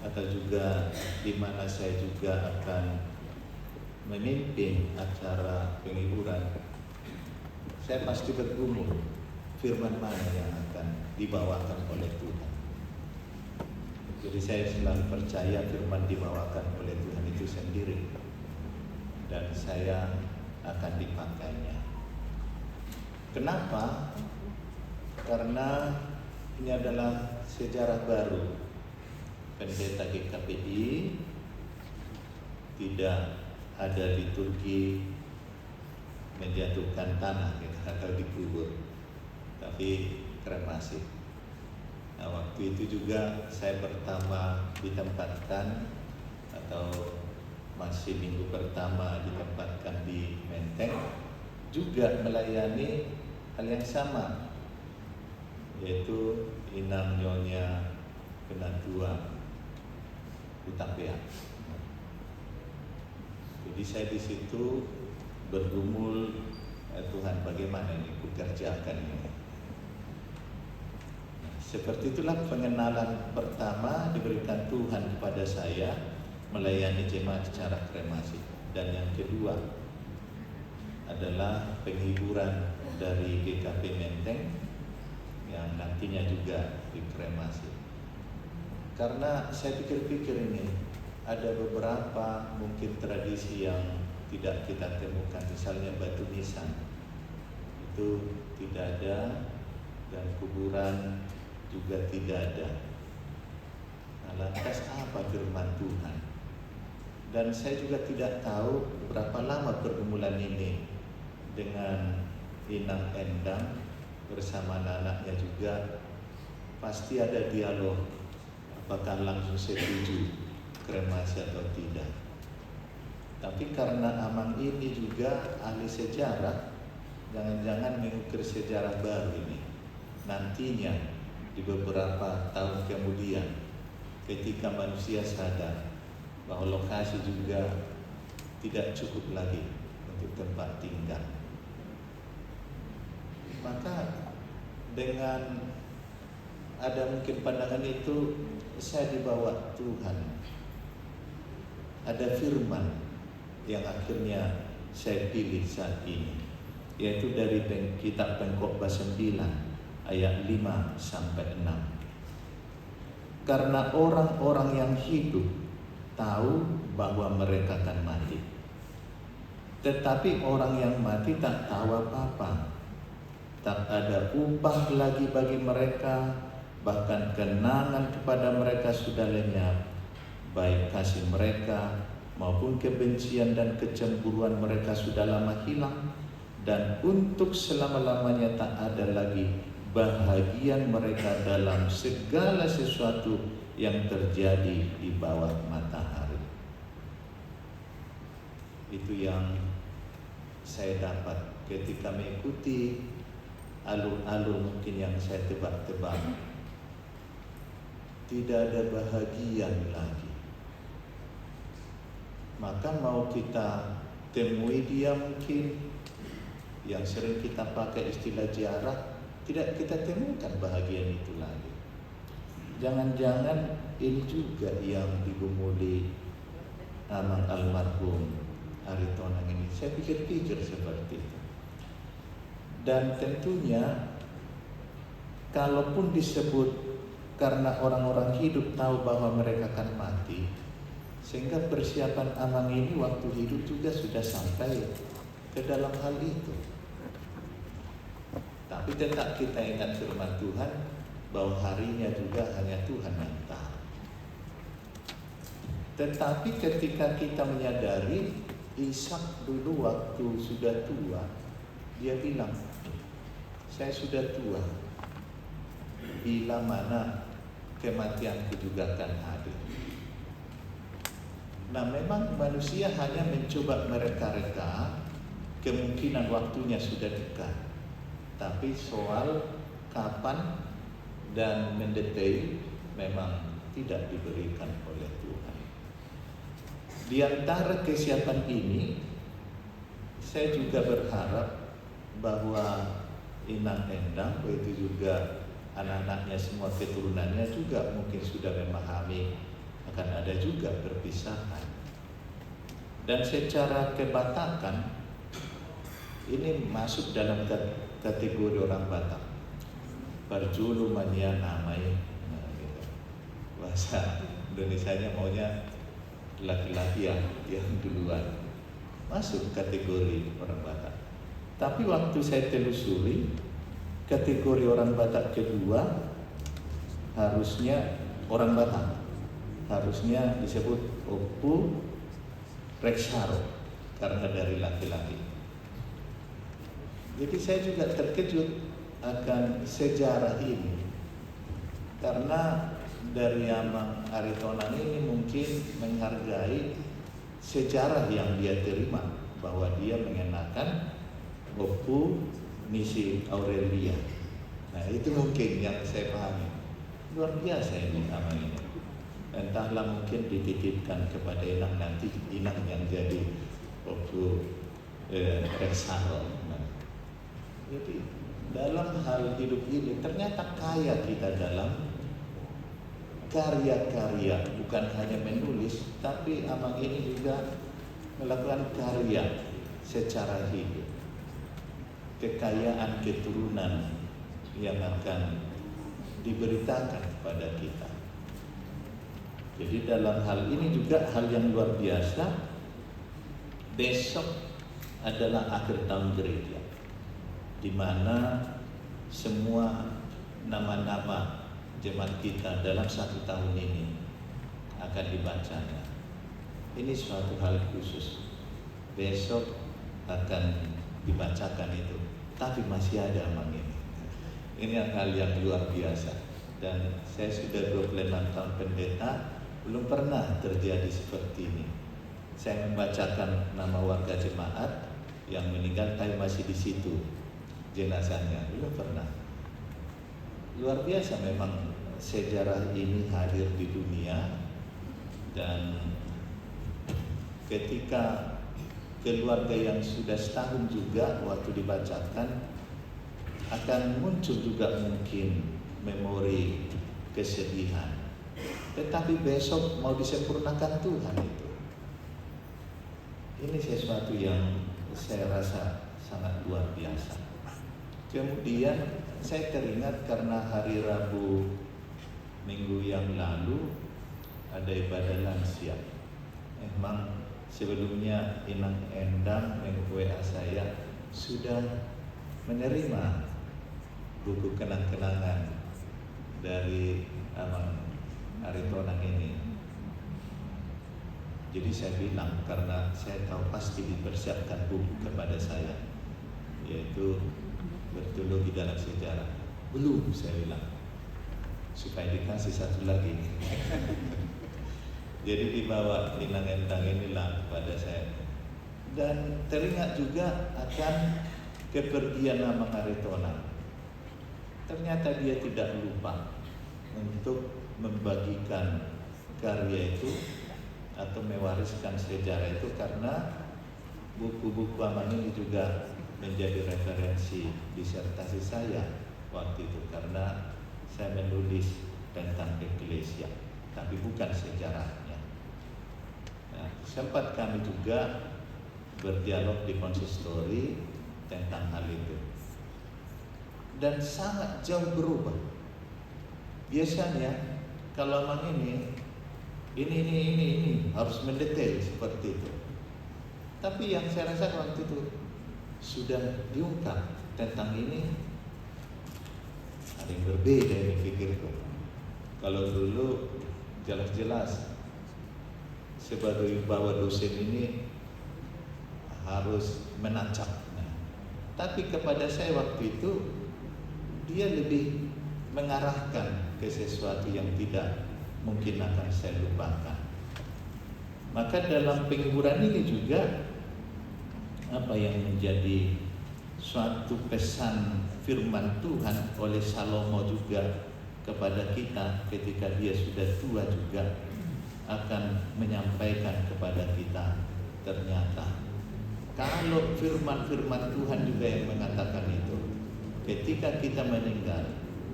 Speaker 7: atau juga di mana saya juga akan memimpin acara penghiburan, saya pasti bergumul firman mana yang akan dibawakan oleh Tuhan. Jadi saya selalu percaya firman dibawakan oleh Tuhan itu sendiri, dan saya akan dipakainya. Kenapa? Karena ini adalah sejarah baru. Pendeta GKPI tidak ada liturgi menjatuhkan tanah atau dikubur, tapi kremasi. Nah, waktu itu juga saya pertama ditempatkan atau masih minggu pertama ditempatkan di Menteng, juga melayani hal yang sama, yaitu Inang Nyonya Penatua Utapea. Jadi saya di situ bergumul, Tuhan bagaimana ini kukerjakan ini. Seperti itulah pengenalan pertama diberikan Tuhan kepada saya melayani jemaat secara kremasi. Dan yang kedua adalah penghiburan dari GKP Menteng yang nantinya juga dikremasi. Karena saya pikir-pikir ini ada beberapa mungkin tradisi yang tidak kita temukan, misalnya batu nisan itu tidak ada, dan kuburan juga tidak ada. Nah, lantas apa firman Tuhan? Dan saya juga tidak tahu berapa lama pergumulan ini dengan Inang Endang bersama anak-anaknya juga. Pasti ada dialog, apakah langsung setuju kremasi atau tidak. Tapi karena Amang ini juga ahli sejarah, jangan-jangan mengukir sejarah baru ini. Nantinya di beberapa tahun kemudian, ketika manusia sadar bahwa lokasi juga tidak cukup lagi untuk tempat tinggal, maka dengan ada mungkin pandangan itu, saya dibawa Tuhan. Ada firman yang akhirnya saya pilih saat ini, yaitu dari kitab Pengkhotbah 9 ayat 5 sampai 6. Karena orang-orang yang hidup tahu bahwa mereka akan mati, tetapi orang yang mati tak tahu apa-apa. Tak ada upah lagi bagi mereka, bahkan kenangan kepada mereka sudah lenyap. Baik kasih mereka maupun kebencian dan kecemburuan mereka sudah lama hilang, dan untuk selama-lamanya tak ada lagi bahagian mereka dalam segala sesuatu yang terjadi di bawah matahari. Itu yang saya dapat ketika mengikuti alur-alur mungkin yang saya tebak-tebak. Tidak ada bahagian lagi. Maka mau kita temui dia mungkin, yang sering kita pakai istilah ziarah, tidak kita temukan bahagian itu lagi. Jangan-jangan ini juga yang digumuli Amang almarhum Aritonang ini. Saya pikir-pikir seperti itu. Dan tentunya kalaupun disebut karena orang-orang hidup tahu bahwa mereka akan mati, sehingga persiapan Amang ini waktu hidup juga sudah sampai ke dalam hal itu. Tapi tetap kita ingat firman Tuhan bahwa harinya juga hanya Tuhan yang tahu. Tetapi ketika kita menyadari Ishak dulu waktu sudah tua, dia bilang, saya sudah tua. Bila mana kematianku juga akan hadir. Nah, memang manusia hanya mencoba mereka-reka kemungkinan waktunya sudah dekat. Tapi soal kapan dan mendetail memang tidak diberikan oleh Tuhan. Di antara kesiapan ini, saya juga berharap bahwa Inang Endang, begitu juga anak-anaknya semua keturunannya juga mungkin sudah memahami akan ada juga perpisahan. Dan secara kebatakan ini masuk dalam kategori orang Batak. Parjulu mania namai, nah, gitu. Bahasa Indonesianya maunya laki-laki yang duluan masuk kategori orang Batak. Tapi waktu saya telusuri, kategori orang Batak kedua harusnya orang Batak, harusnya disebut Opu Reksaro karena dari laki-laki. Jadi saya juga terkejut akan sejarah ini karena dari Amang Aritonang ini mungkin menghargai sejarah yang dia terima bahwa dia mengenakan Opu Nisi Aurelia. Nah, itu mungkin yang saya pahami. Luar biasa ini Amang ini. Entahlah mungkin dititipkan kepada Inang, nanti Inang yang jadi Opu Reksaro. Nah, jadi dalam hal hidup ini ternyata kaya kita dalam karya-karya, bukan hanya menulis, tapi Amang ini juga melakukan karya secara hidup. Kekayaan keturunan yang akan diberitakan kepada kita. Jadi dalam hal ini juga hal yang luar biasa. Besok adalah akhir tahun gereja, di mana semua nama-nama jemaat kita dalam 1 tahun ini akan dibacanya. Ini suatu hal khusus. Besok akan dibacakan itu, tapi masih ada Amang ini. Ini hal yang luar biasa. Dan saya sudah 26 tahun pendeta, belum pernah terjadi seperti ini. Saya membacakan nama warga jemaat yang meninggal, tapi masih di situ jenazahnya, belum pernah. Luar biasa memang sejarah ini hadir di dunia. Dan ketika keluarga yang sudah setahun juga waktu dibacakan, akan muncul juga mungkin memori kesedihan. Tetapi besok mau disempurnakan Tuhan itu. Ini sesuatu yang saya rasa sangat luar biasa. Kemudian saya teringat karena hari Rabu minggu yang lalu ada ibadah lansia. Memang sebelumnya Inang Endang WA saya sudah menerima buku kenang-kenangan dari Amang Aritonang ini. Jadi saya bilang, karena saya tahu pasti dipersiapkan buku kepada saya, yaitu Berteologi dalam Sejarah. Belum, saya bilang, supaya dikasih satu lagi. Jadi dibawa Inang Endang inilah kepada saya. Dan teringat juga akan kepergian Amang Aritonang. Ternyata dia tidak lupa untuk membagikan karya itu atau mewariskan sejarah itu, karena buku-buku Amang ini juga menjadi referensi disertasi saya waktu itu, karena saya menulis tentang eklesia tapi bukan sejarahnya. Nah, sempat kami juga berdialog di konsistori tentang hal itu, dan sangat jauh berubah. Biasanya kalau Amang ini harus mendetail seperti itu. Tapi yang saya rasa waktu itu sudah diungkap tentang ini, ada yang berbeda ini pikirku. Kalau dulu jelas-jelas sebagai bawa dosen ini harus menancap. Nah, tapi kepada saya waktu itu dia lebih mengarahkan ke sesuatu yang tidak mungkin akan saya lupakan. Maka dalam penghiburan ini juga apa yang menjadi suatu pesan firman Tuhan oleh Salomo juga kepada kita ketika dia sudah tua juga akan menyampaikan kepada kita, ternyata kalau firman-firman Tuhan juga yang mengatakan itu, ketika kita meninggal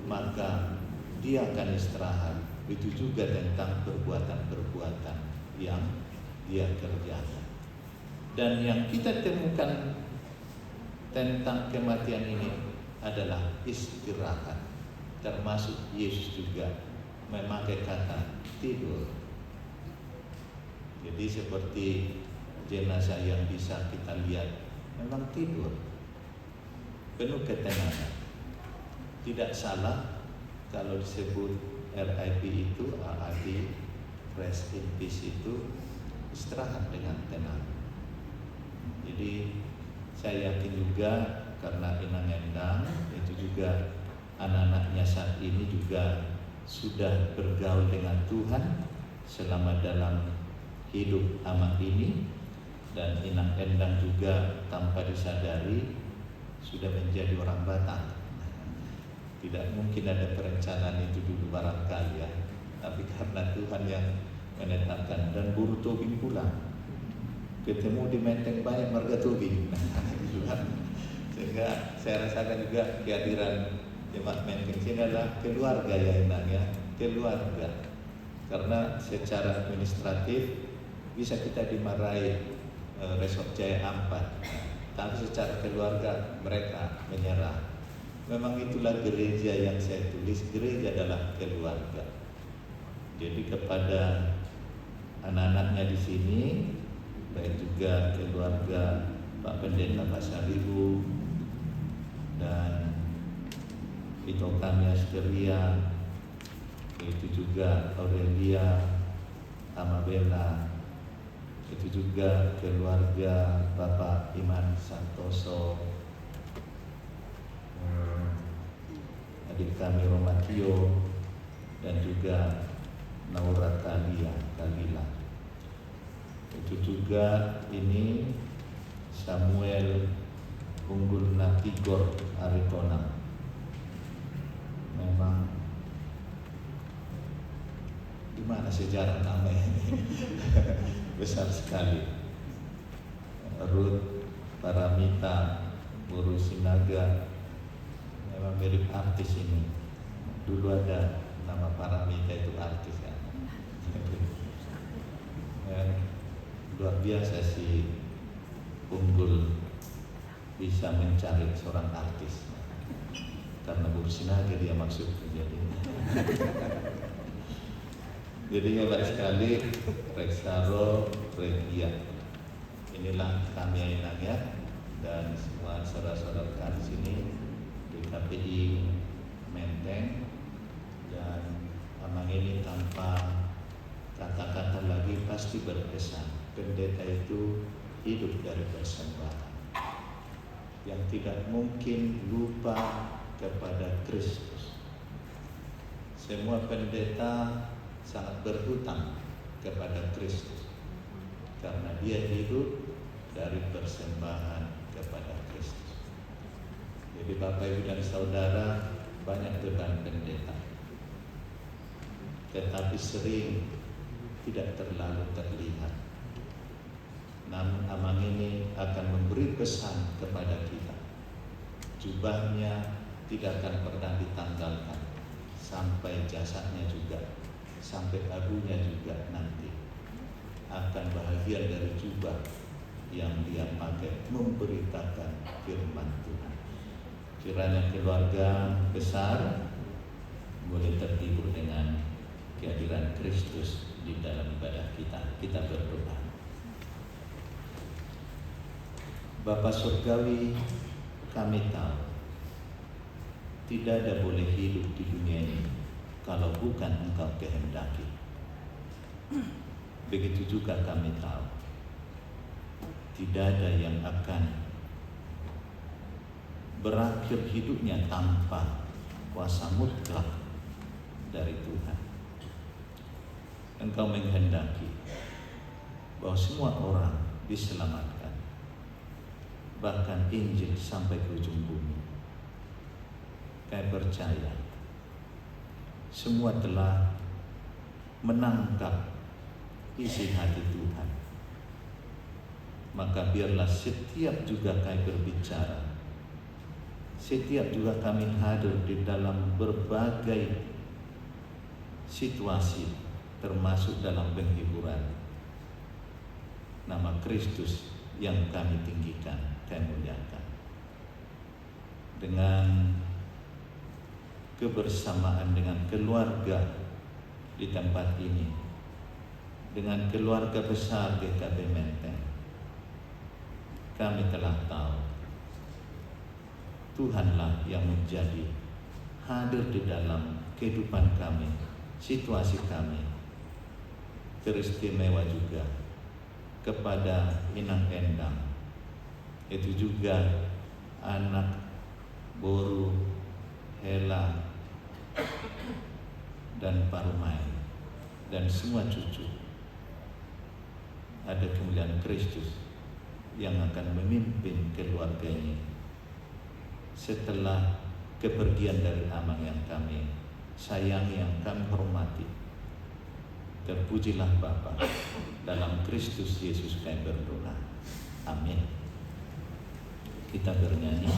Speaker 7: maka dia akan istirahat. Itu juga tentang perbuatan-perbuatan yang dia kerjakan. Dan yang kita temukan tentang kematian ini adalah istirahat. Termasuk Yesus juga memakai kata tidur. Jadi seperti jenazah yang bisa kita lihat memang tidur, penuh ketenangan. Tidak salah kalau disebut RIP itu, RIP, rest in peace itu istirahat dengan tenang. Jadi saya yakin juga karena Inang Endang itu juga anak-anaknya saat ini juga sudah bergaul dengan Tuhan selama dalam hidup amat ini, dan Inang Endang juga tanpa disadari sudah menjadi orang Batak. Tidak mungkin ada perencanaan itu dulu barangkali ya, tapi karena Tuhan yang menetapkan. Dan Guru Tobing pulang, ketemu di Menteng banyak marga Tobing. Sehingga saya rasakan juga kehadiran jemaat Menteng sini adalah keluarga ya Inang ya, keluarga. Karena secara administratif bisa kita dimarahi Resort Jaya Ampat, tapi secara keluarga mereka menyerah. Memang itulah gereja yang saya tulis, gereja adalah keluarga. Jadi kepada anak-anaknya di sini, baik juga keluarga Pak Pendeta Pak Salihu dan itu kami Asteria, itu juga Aurelia, Amabella, itu juga keluarga Bapak Iman Santoso, adik kami Romatio, dan juga Naura Kalila. Itu juga ini Samuel Unggul Natigor Aritona. Memang gimana sejarah namanya ini besar sekali. Ruth Paramita Guru Sinaga, memang mirip artis ini. Dulu ada nama Paramita itu artis ya. Luar biasa si Unggul bisa mencari seorang artis. Karena Guru Sinaga dia maksud jadi hebat sekali Reksaro Regia. Inilah kami Inang ya, dan semua saudara-saudara di sini di KPI Menteng. Dan amang ini tanpa kata-kata lagi pasti berkesan. Pendeta itu hidup dari persembahan yang tidak mungkin lupa kepada Kristus. Semua pendeta sangat berhutang kepada Kristus karena dia hidup dari persembahan kepada Kristus. Jadi Bapak Ibu dan Saudara, banyak beban pendeta, tetapi sering tidak terlalu terlihat. Namun amang ini akan memberi pesan kepada kita. Jubahnya tidak akan pernah ditanggalkan sampai jasadnya juga, sampai abunya juga nanti akan bahagia dari jubah yang dia pakai memberitakan firman Tuhan. Kiranya keluarga besar boleh terhibur dengan kehadiran Kristus di dalam ibadah kita. Kita berdoa. Bapa Surgawi, kami tahu tidak ada boleh hidup di dunia ini kalau bukan Engkau kehendaki. Begitu juga kami tahu tidak ada yang akan berakhir hidupnya tanpa kuasa mutlak dari Tuhan. Engkau menghendaki bahwa semua orang diselamatkan, bahkan Injil sampai ke ujung bumi. Kami percaya semua telah menangkap isi hati Tuhan. Maka biarlah setiap juga kami berbicara, setiap juga kami hadir di dalam berbagai situasi, termasuk dalam penghiburan. Nama Kristus yang kami tinggikan, kami muliakan. Dengan kebersamaan dengan keluarga di tempat ini, dengan keluarga besar GKP Menteng, kami telah tahu Tuhanlah yang menjadi hadir di dalam kehidupan kami, situasi kami. Teristimewa juga kepada Inang Endang, itu juga anak Boru, Hela, dan Parumai, dan semua cucu. Ada kemuliaan Kristus yang akan memimpin keluarga ini setelah kepergian dari Amang yang kami sayangi, yang kami hormati. Terpujilah Bapa, dalam Kristus Yesus kami berdoa. Amin. Kita bernyanyi.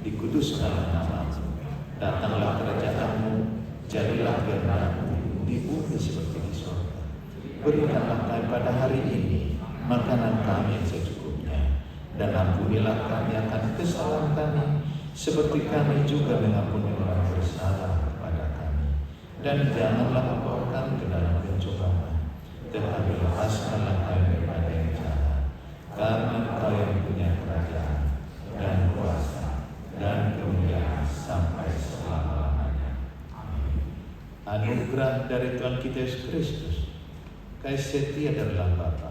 Speaker 7: dikuduskanlah nama-Mu, datanglah kerajaan-Mu, jadilah kehendak-Mu di bumi seperti berikanlah kami pada hari ini makanan kami yang secukupnya, dan ampunilah kami akan kesalahan kami, seperti kami juga mengampuni orang bersalah kepada kami. Dan janganlah membawa kami ke dalam pencobaan, tetapi lepaskanlah kami daripada yang jahat. Karena Engkau yang punya kerajaan dan kuasa dan kemuliaan sampai selama-lamanya. Amin. Anugerah dari Tuhan kita Yesus Kristus, kasih setia dari Allah Bapa,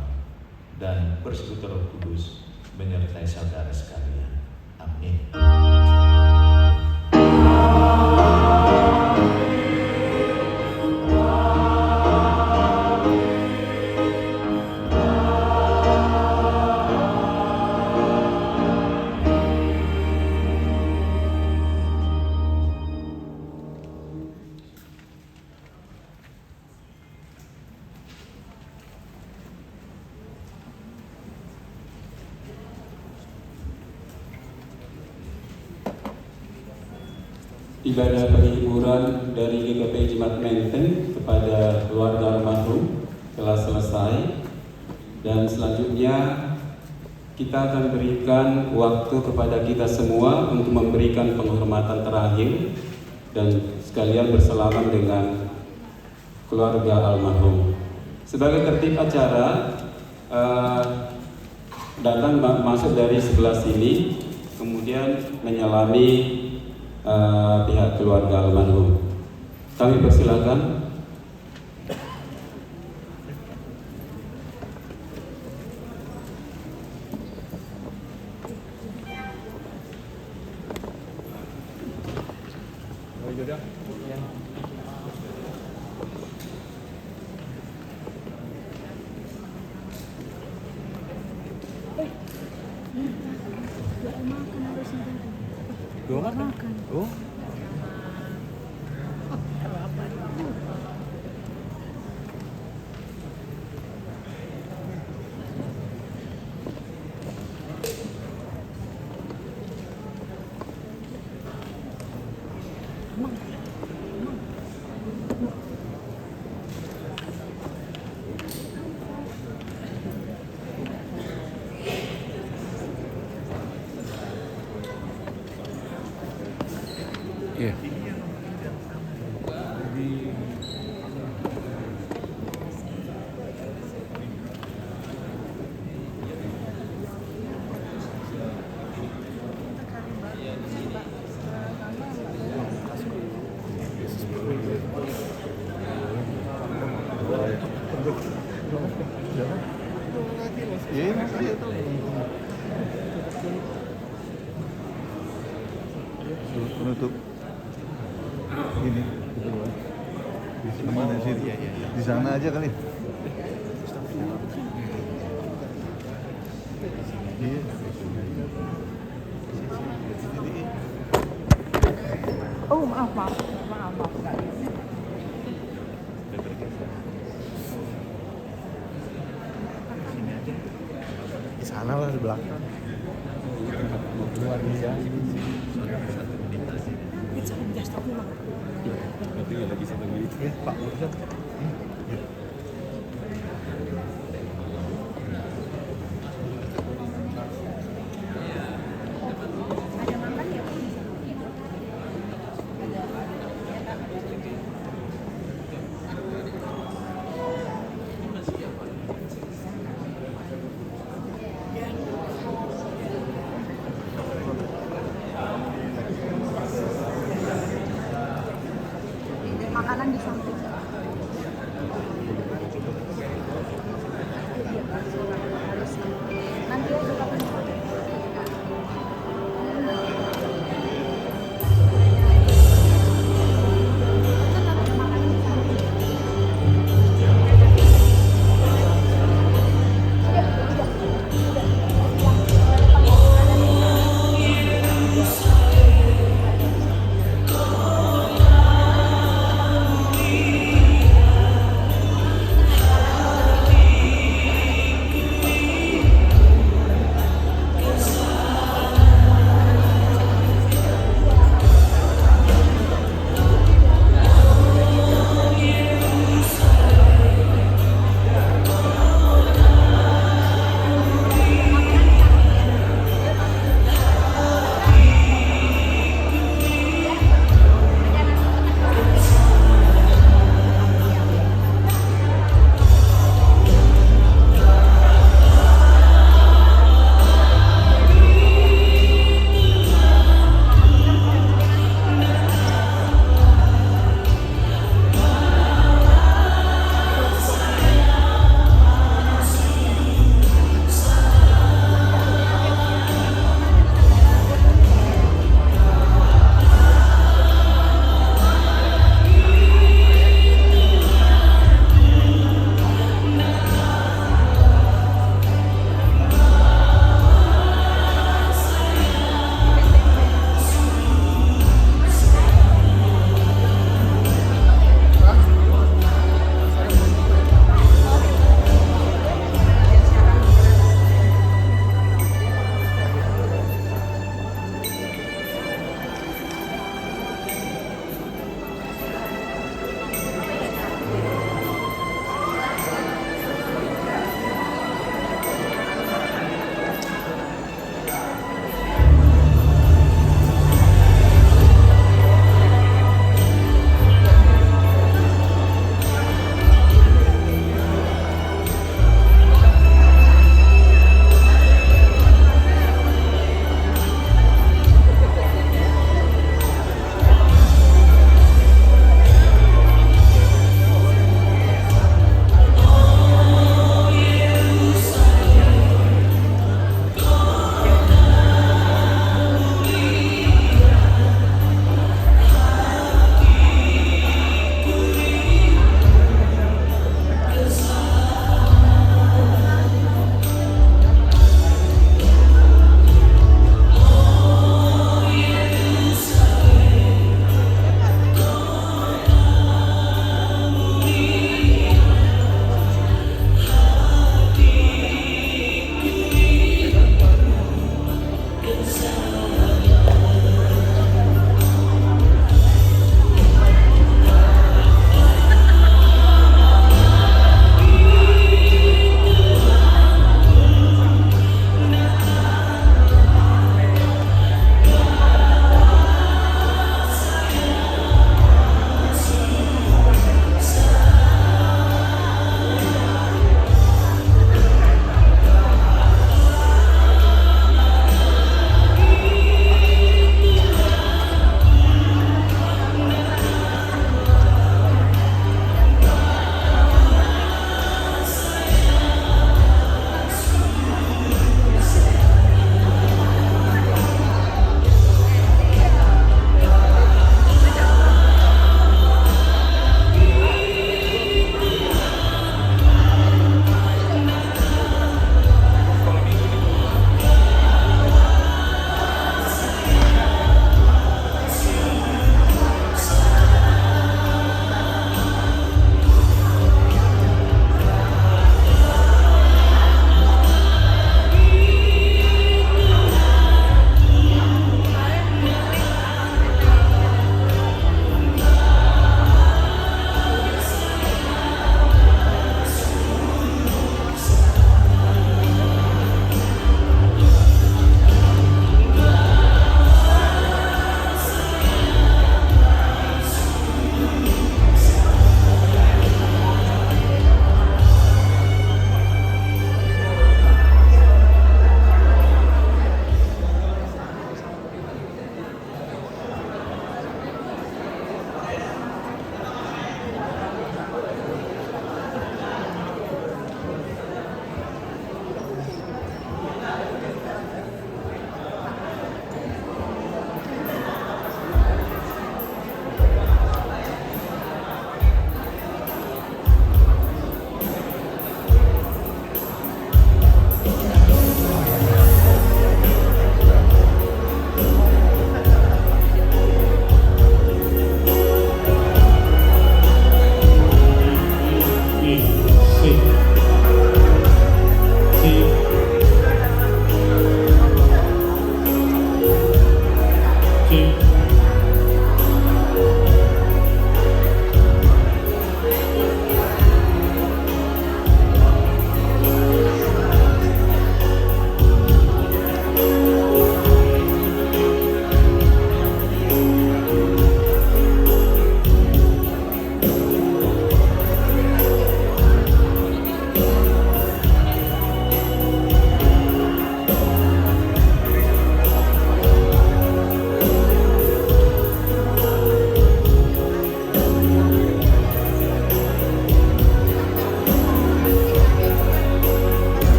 Speaker 7: dan persekutuan Roh Kudus menyertai saudara sekalian. Amin.
Speaker 1: Ibadah penghiburan dari GKP Jemaat Menteng kepada keluarga almarhum telah selesai, dan selanjutnya kita akan berikan waktu kepada kita semua untuk memberikan penghormatan terakhir dan sekalian bersalaman dengan keluarga almarhum. Sebagai tertib acara, datang masuk dari sebelah sini, kemudian menyalami pihak keluarga almarhum. Kami persilakan.
Speaker 8: Penutup ini di mana sih? Di sana aja kali. Iya.
Speaker 9: Oh maaf.
Speaker 8: Di sana lah di belakang. Mau keluar bisa. Tapi nggak lagi sama gitu ya Pak.
Speaker 9: Makanan di samping.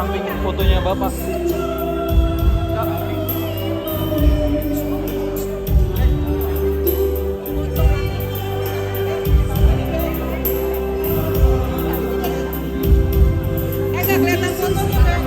Speaker 8: samping fotonya Bapak.
Speaker 3: Nggak kelihatan fotonya, Kak.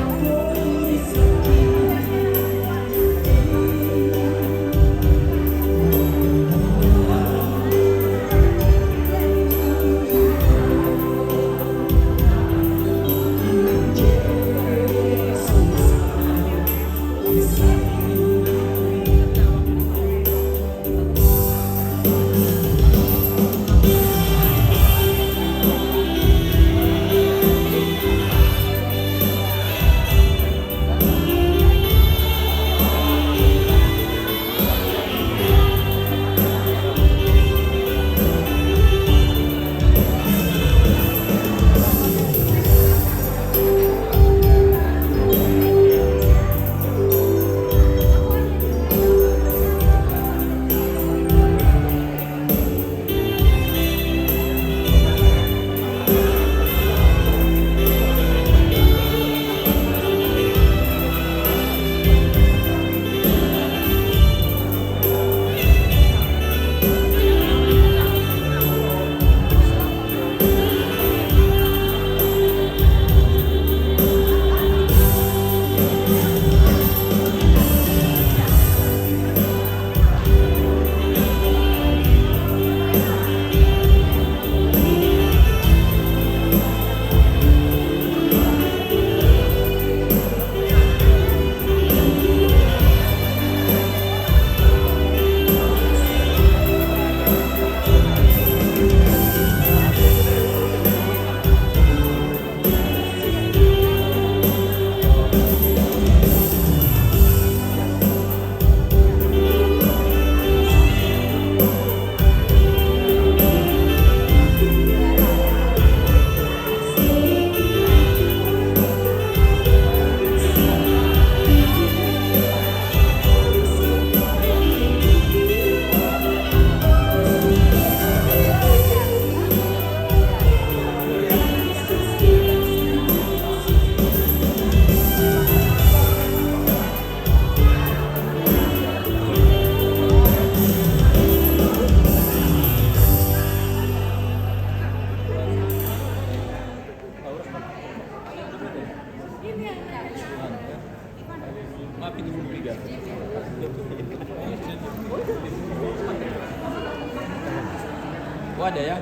Speaker 8: Oh ada ya?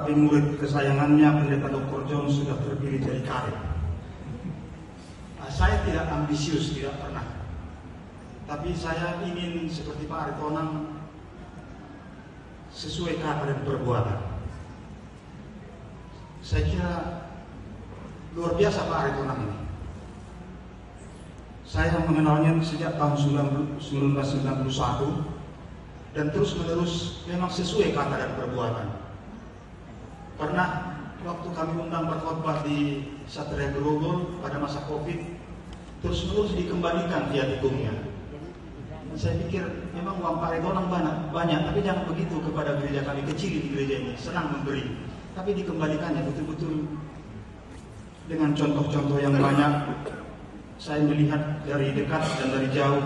Speaker 10: tapi murid kesayangannya Pendeta Dr. John sudah terpilih jadi karir. Saya tidak ambisius, tidak pernah. Tapi saya ingin seperti Pak Aritonang sesuai kata dan perbuatan. Saya kira luar biasa Pak Aritonang ini. Saya mengenalnya sejak tahun 1991 dan terus menerus memang sesuai kata dan perbuatan. Pernah waktu kami undang berkhotbah di Satria Grogol pada masa Covid, terus menerus dikembalikan via tikungnya. saya pikir memang uang Pak Retonang banyak, tapi jangan begitu kepada gereja kami kecil di gereja ini, senang memberi, tapi dikembalikannya betul-betul dengan contoh-contoh yang banyak. Saya melihat dari dekat dan dari jauh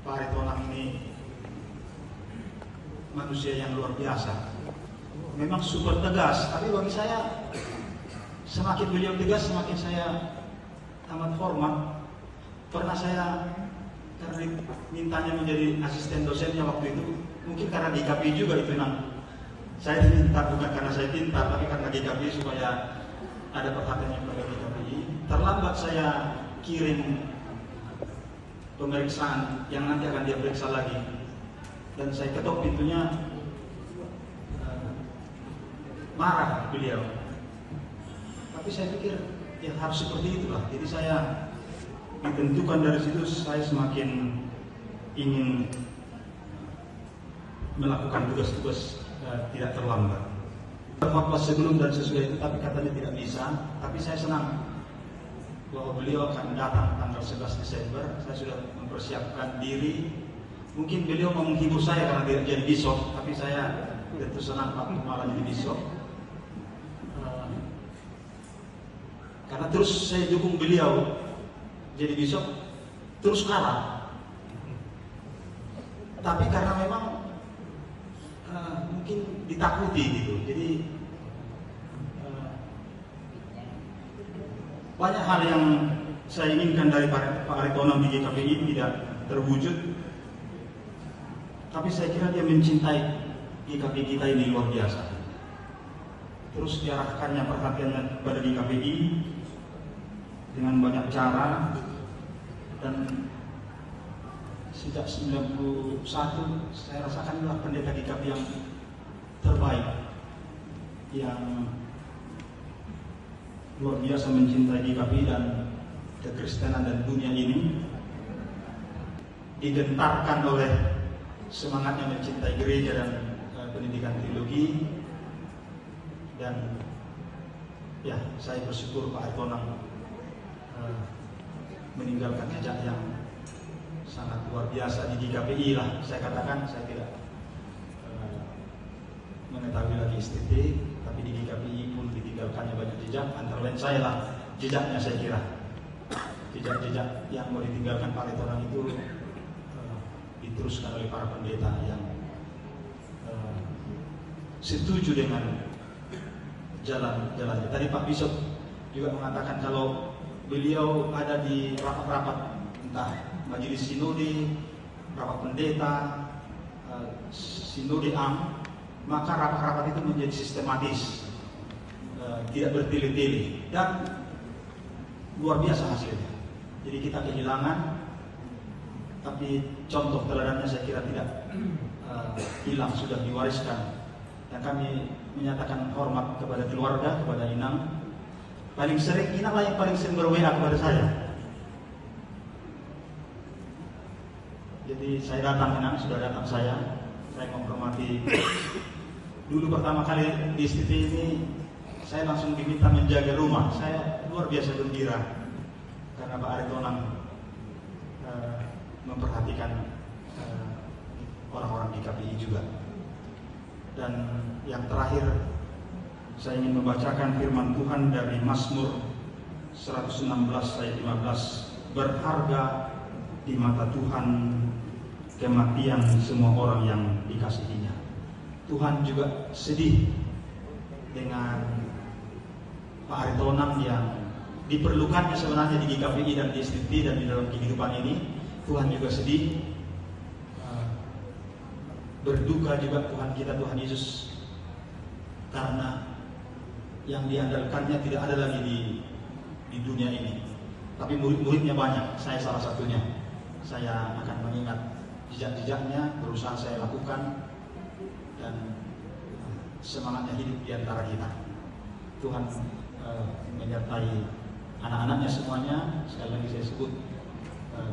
Speaker 10: Pak Retonang ini manusia yang luar biasa. Memang super tegas, tapi bagi saya semakin beliau tegas semakin saya amat hormat. Pernah saya karena mintanya menjadi asisten dosennya waktu itu, mungkin karena di KPI juga itu saya diminta, bukan karena saya pintar, tapi karena di KPI supaya ada perhatiannya pada di KPI. Terlambat saya kirim pemeriksaan yang nanti akan dia periksa lagi, dan saya ketok pintunya, marah beliau. Tapi saya pikir ya harus seperti itulah. Jadi saya ditentukan dari situ, saya semakin ingin melakukan tugas-tugas tidak terlambat. Berkhotbah sebelum dan sesudah itu, tapi katanya tidak bisa. Tapi saya senang bahwa beliau akan datang tanggal 11 Desember. Saya sudah mempersiapkan diri. Mungkin beliau mau menghibur saya karena tidak jadi bisop, tapi saya tentu senang Pak malah jadi bisop. Karena terus saya dukung beliau jadi bisop, terus kalah. Tapi karena memang mungkin ditakuti gitu. Jadi banyak hal yang saya inginkan dari Pak Retonang di GKPI tidak terwujud. Tapi saya kira dia mencintai GKPI kita ini luar biasa. Terus diarahkannya perhatiannya kepada GKPI dengan banyak cara, dan sejak 91 saya rasakan adalah pendeta GKPI yang terbaik, yang luar biasa mencintai GKPI dan kekristenan dan dunia ini, digentarkan oleh semangatnya mencintai gereja dan pendidikan teologi. Dan ya, saya bersyukur Pak Retonang meninggalkan jejak yang sangat luar biasa di GKPI lah. Saya katakan, saya tidak mengetahui lagi STT, tapi di GKPI pun ditinggalkannya banyak jejak. Antara lain saya lah jejaknya, saya kira jejak-jejak yang mau ditinggalkan Pak Retonang itu diteruskan oleh para pendeta yang setuju dengan jalan-jalannya. Tadi Pak Bishop juga mengatakan kalau beliau ada di rapat-rapat, entah majelis sinode, rapat pendeta, sinode am, maka rapat-rapat itu menjadi sistematis, tidak bertele-tele, dan luar biasa hasilnya. Jadi kita kehilangan, tapi contoh teladannya saya kira tidak hilang, sudah diwariskan. Dan kami menyatakan hormat kepada keluarga, kepada Inang. Paling sering, Inang lah yang paling sering ber-WA kepada saya. Jadi saya datang, Inang sudah datang saya menghormati. Dulu pertama kali di STT ini, saya langsung diminta menjaga rumah. Saya luar biasa gembira karena Pak Retonang memperhatikan orang-orang di KPI juga. Dan yang terakhir, saya ingin membacakan firman Tuhan dari Mazmur 116 ayat 15. Berharga di mata Tuhan kematian semua orang yang dikasihinya. Tuhan juga sedih dengan Pak Retonang yang diperlukannya sebenarnya di GKPI dan di STT dan di dalam kehidupan ini. Tuhan juga sedih. Berduka juga Tuhan kita, Tuhan Yesus, karena yang diandalkannya tidak ada lagi di dunia ini. Tapi murid-muridnya banyak, saya salah satunya. Saya akan mengingat jejak-jejaknya, berusaha saya lakukan, dan semangatnya hidup di antara kita. Tuhan menyertai anak-anaknya semuanya. Sekali lagi saya sebut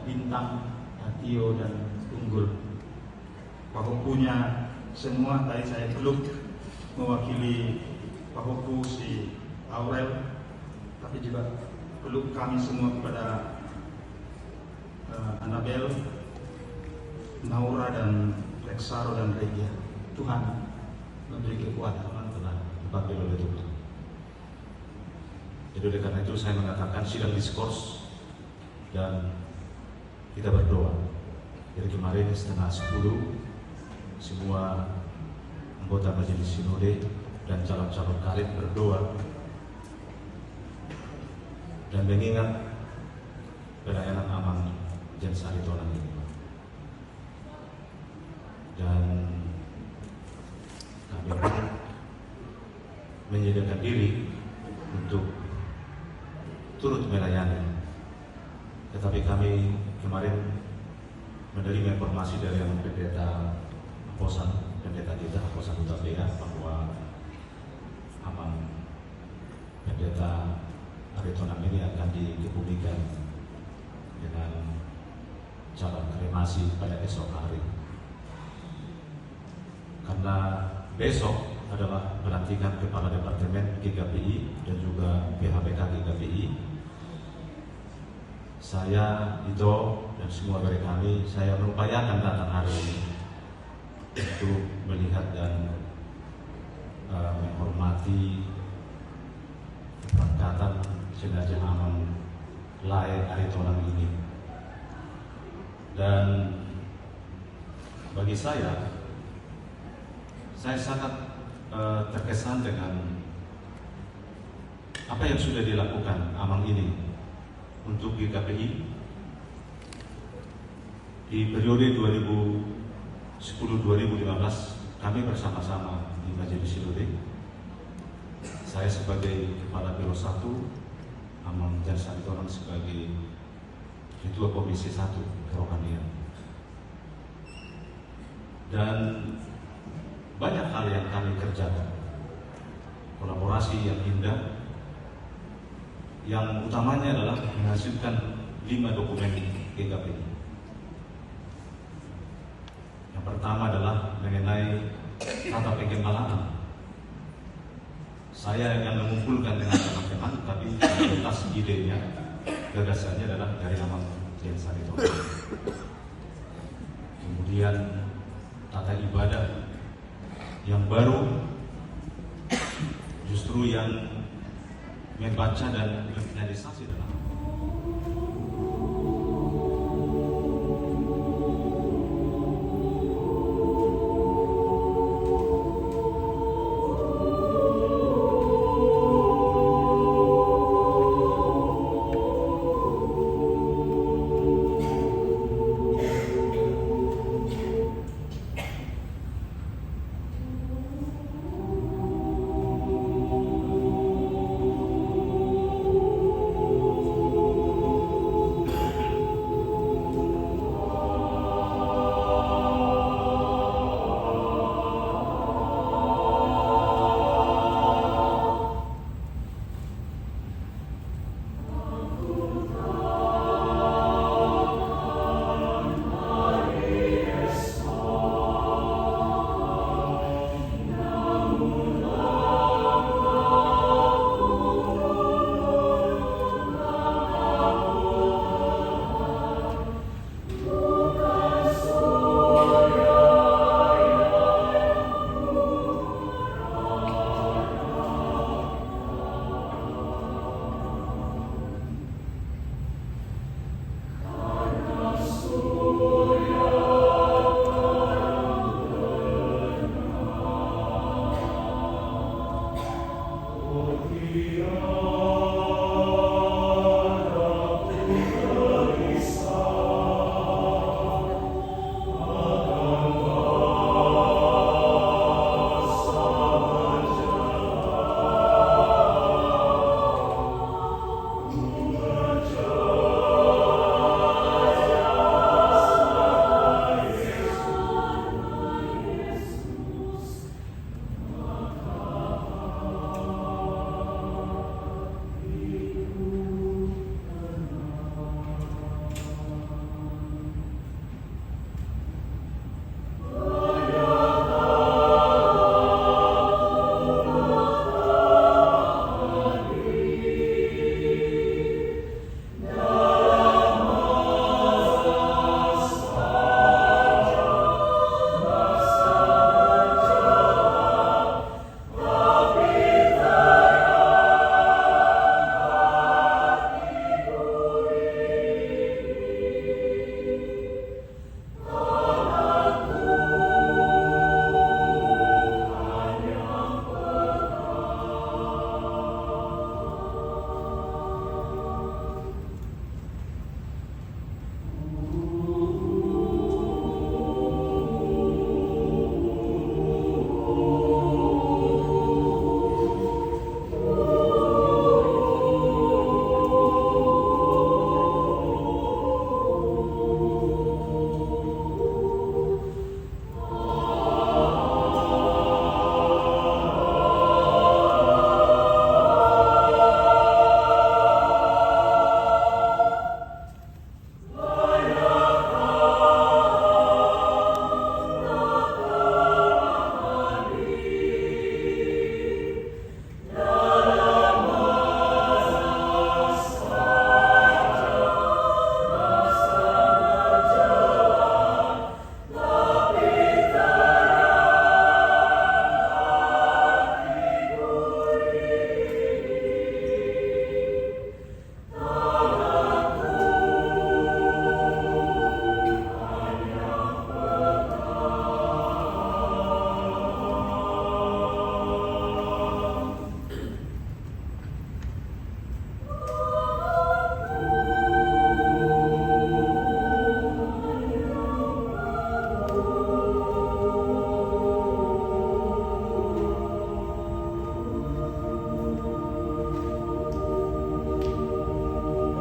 Speaker 10: Bintang, Tio, dan Unggul. Pahopunya semua tadi saya peluk mewakili Pahopu si Aurel, tapi juga peluk kami semua kepada Annabel, Naura dan Lexaro dan Regia. Tuhan memberi kekuatan telah dipanggil oleh Tuhan. Jadi oleh karena itu saya mengatakan sidang diskors dan kita berdoa. Jadi kemarin 9:30 semua anggota majelis sinode dan calon-calon karib berdoa dan mengingat perayaan Amang Jan Saritonan ini. Dan kami menyediakan diri untuk turut melayani. Tetapi kami kemarin menerima informasi dari pendeta Aposan, pendeta kita Aposan Utapea, bahwa Amang pendeta Aritonang ini akan dikebumikan dengan cara kremasi pada esok hari. Karena besok adalah pelantikan Kepala Departemen GKPI dan juga PHPK GKPI. Saya, Ito, dan semua dari kami, saya mengupayakan datang hari ini untuk melihat dan menghormati keberangkatan jenazah Amang Lae Aritonang ini. Dan bagi saya sangat terkesan dengan apa yang sudah dilakukan Amang ini untuk GKPI di periode 2010-2015. Kami bersama-sama di Majelis Sinode. Saya sebagai Kepala Biro 1, Amang Jan Saritonan sebagai Ketua Komisi 1 Kerohanian. Dan banyak hal yang kami kerjakan, kolaborasi yang indah, yang utamanya adalah menghasilkan 5 dokumen GKPI. Yang pertama adalah mengenai tata pengembalaan. Saya yang mengumpulkan dengan teman-teman, tapi jelas idenya, gagasannya adalah dari Amang Jan Saritonan. Kemudian tata ibadah yang baru, justru yang membaca dan berfinalisasi dalam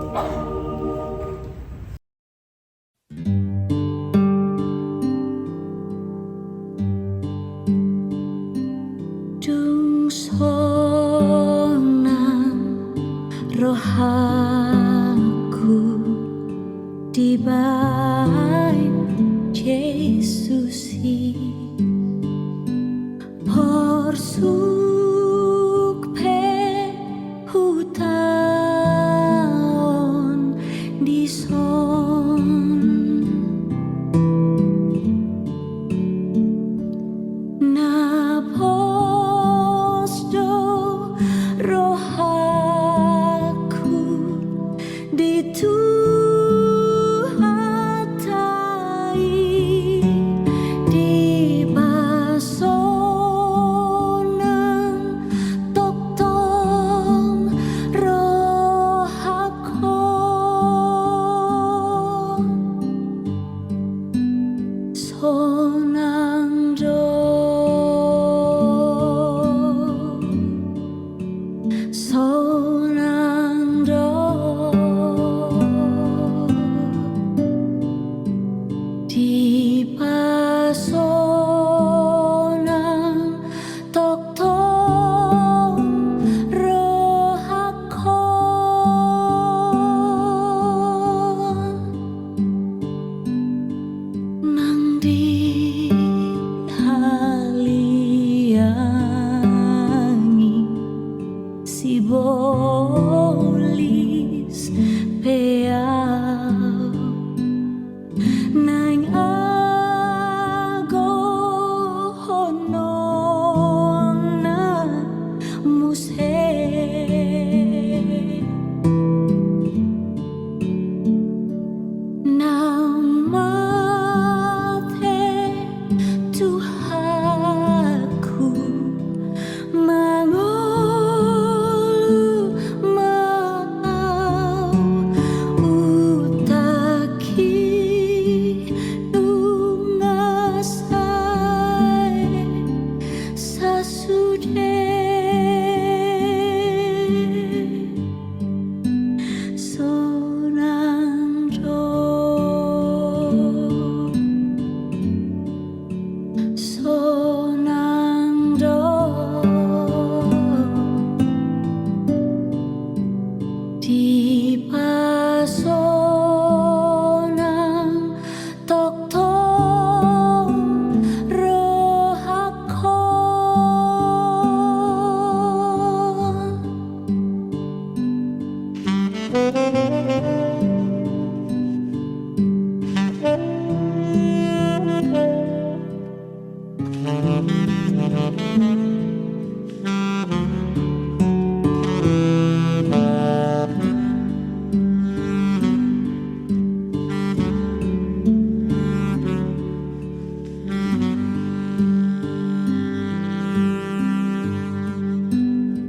Speaker 11: Dung sonang rohaku di baik Yesus porsuk pe hutaon di son na posdo rohaku di Tuhatai di basonang toktong rohakon sonang do sonang do di basonang toktong rohakon nang di haliangi si bolis peau nang ago honong na mushe namate Tuhaku mangolu mau utaki lungasai sasude sonang do sonang do di basonang toktong rohakon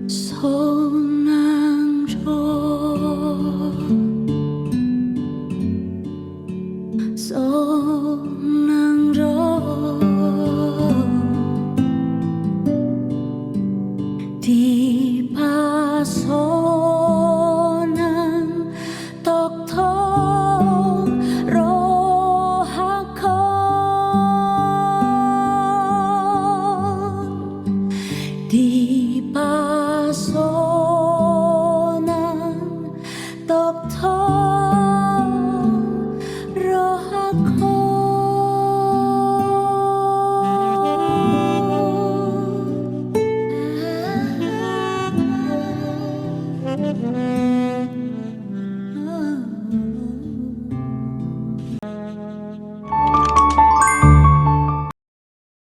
Speaker 11: sonang do sonang do di basonang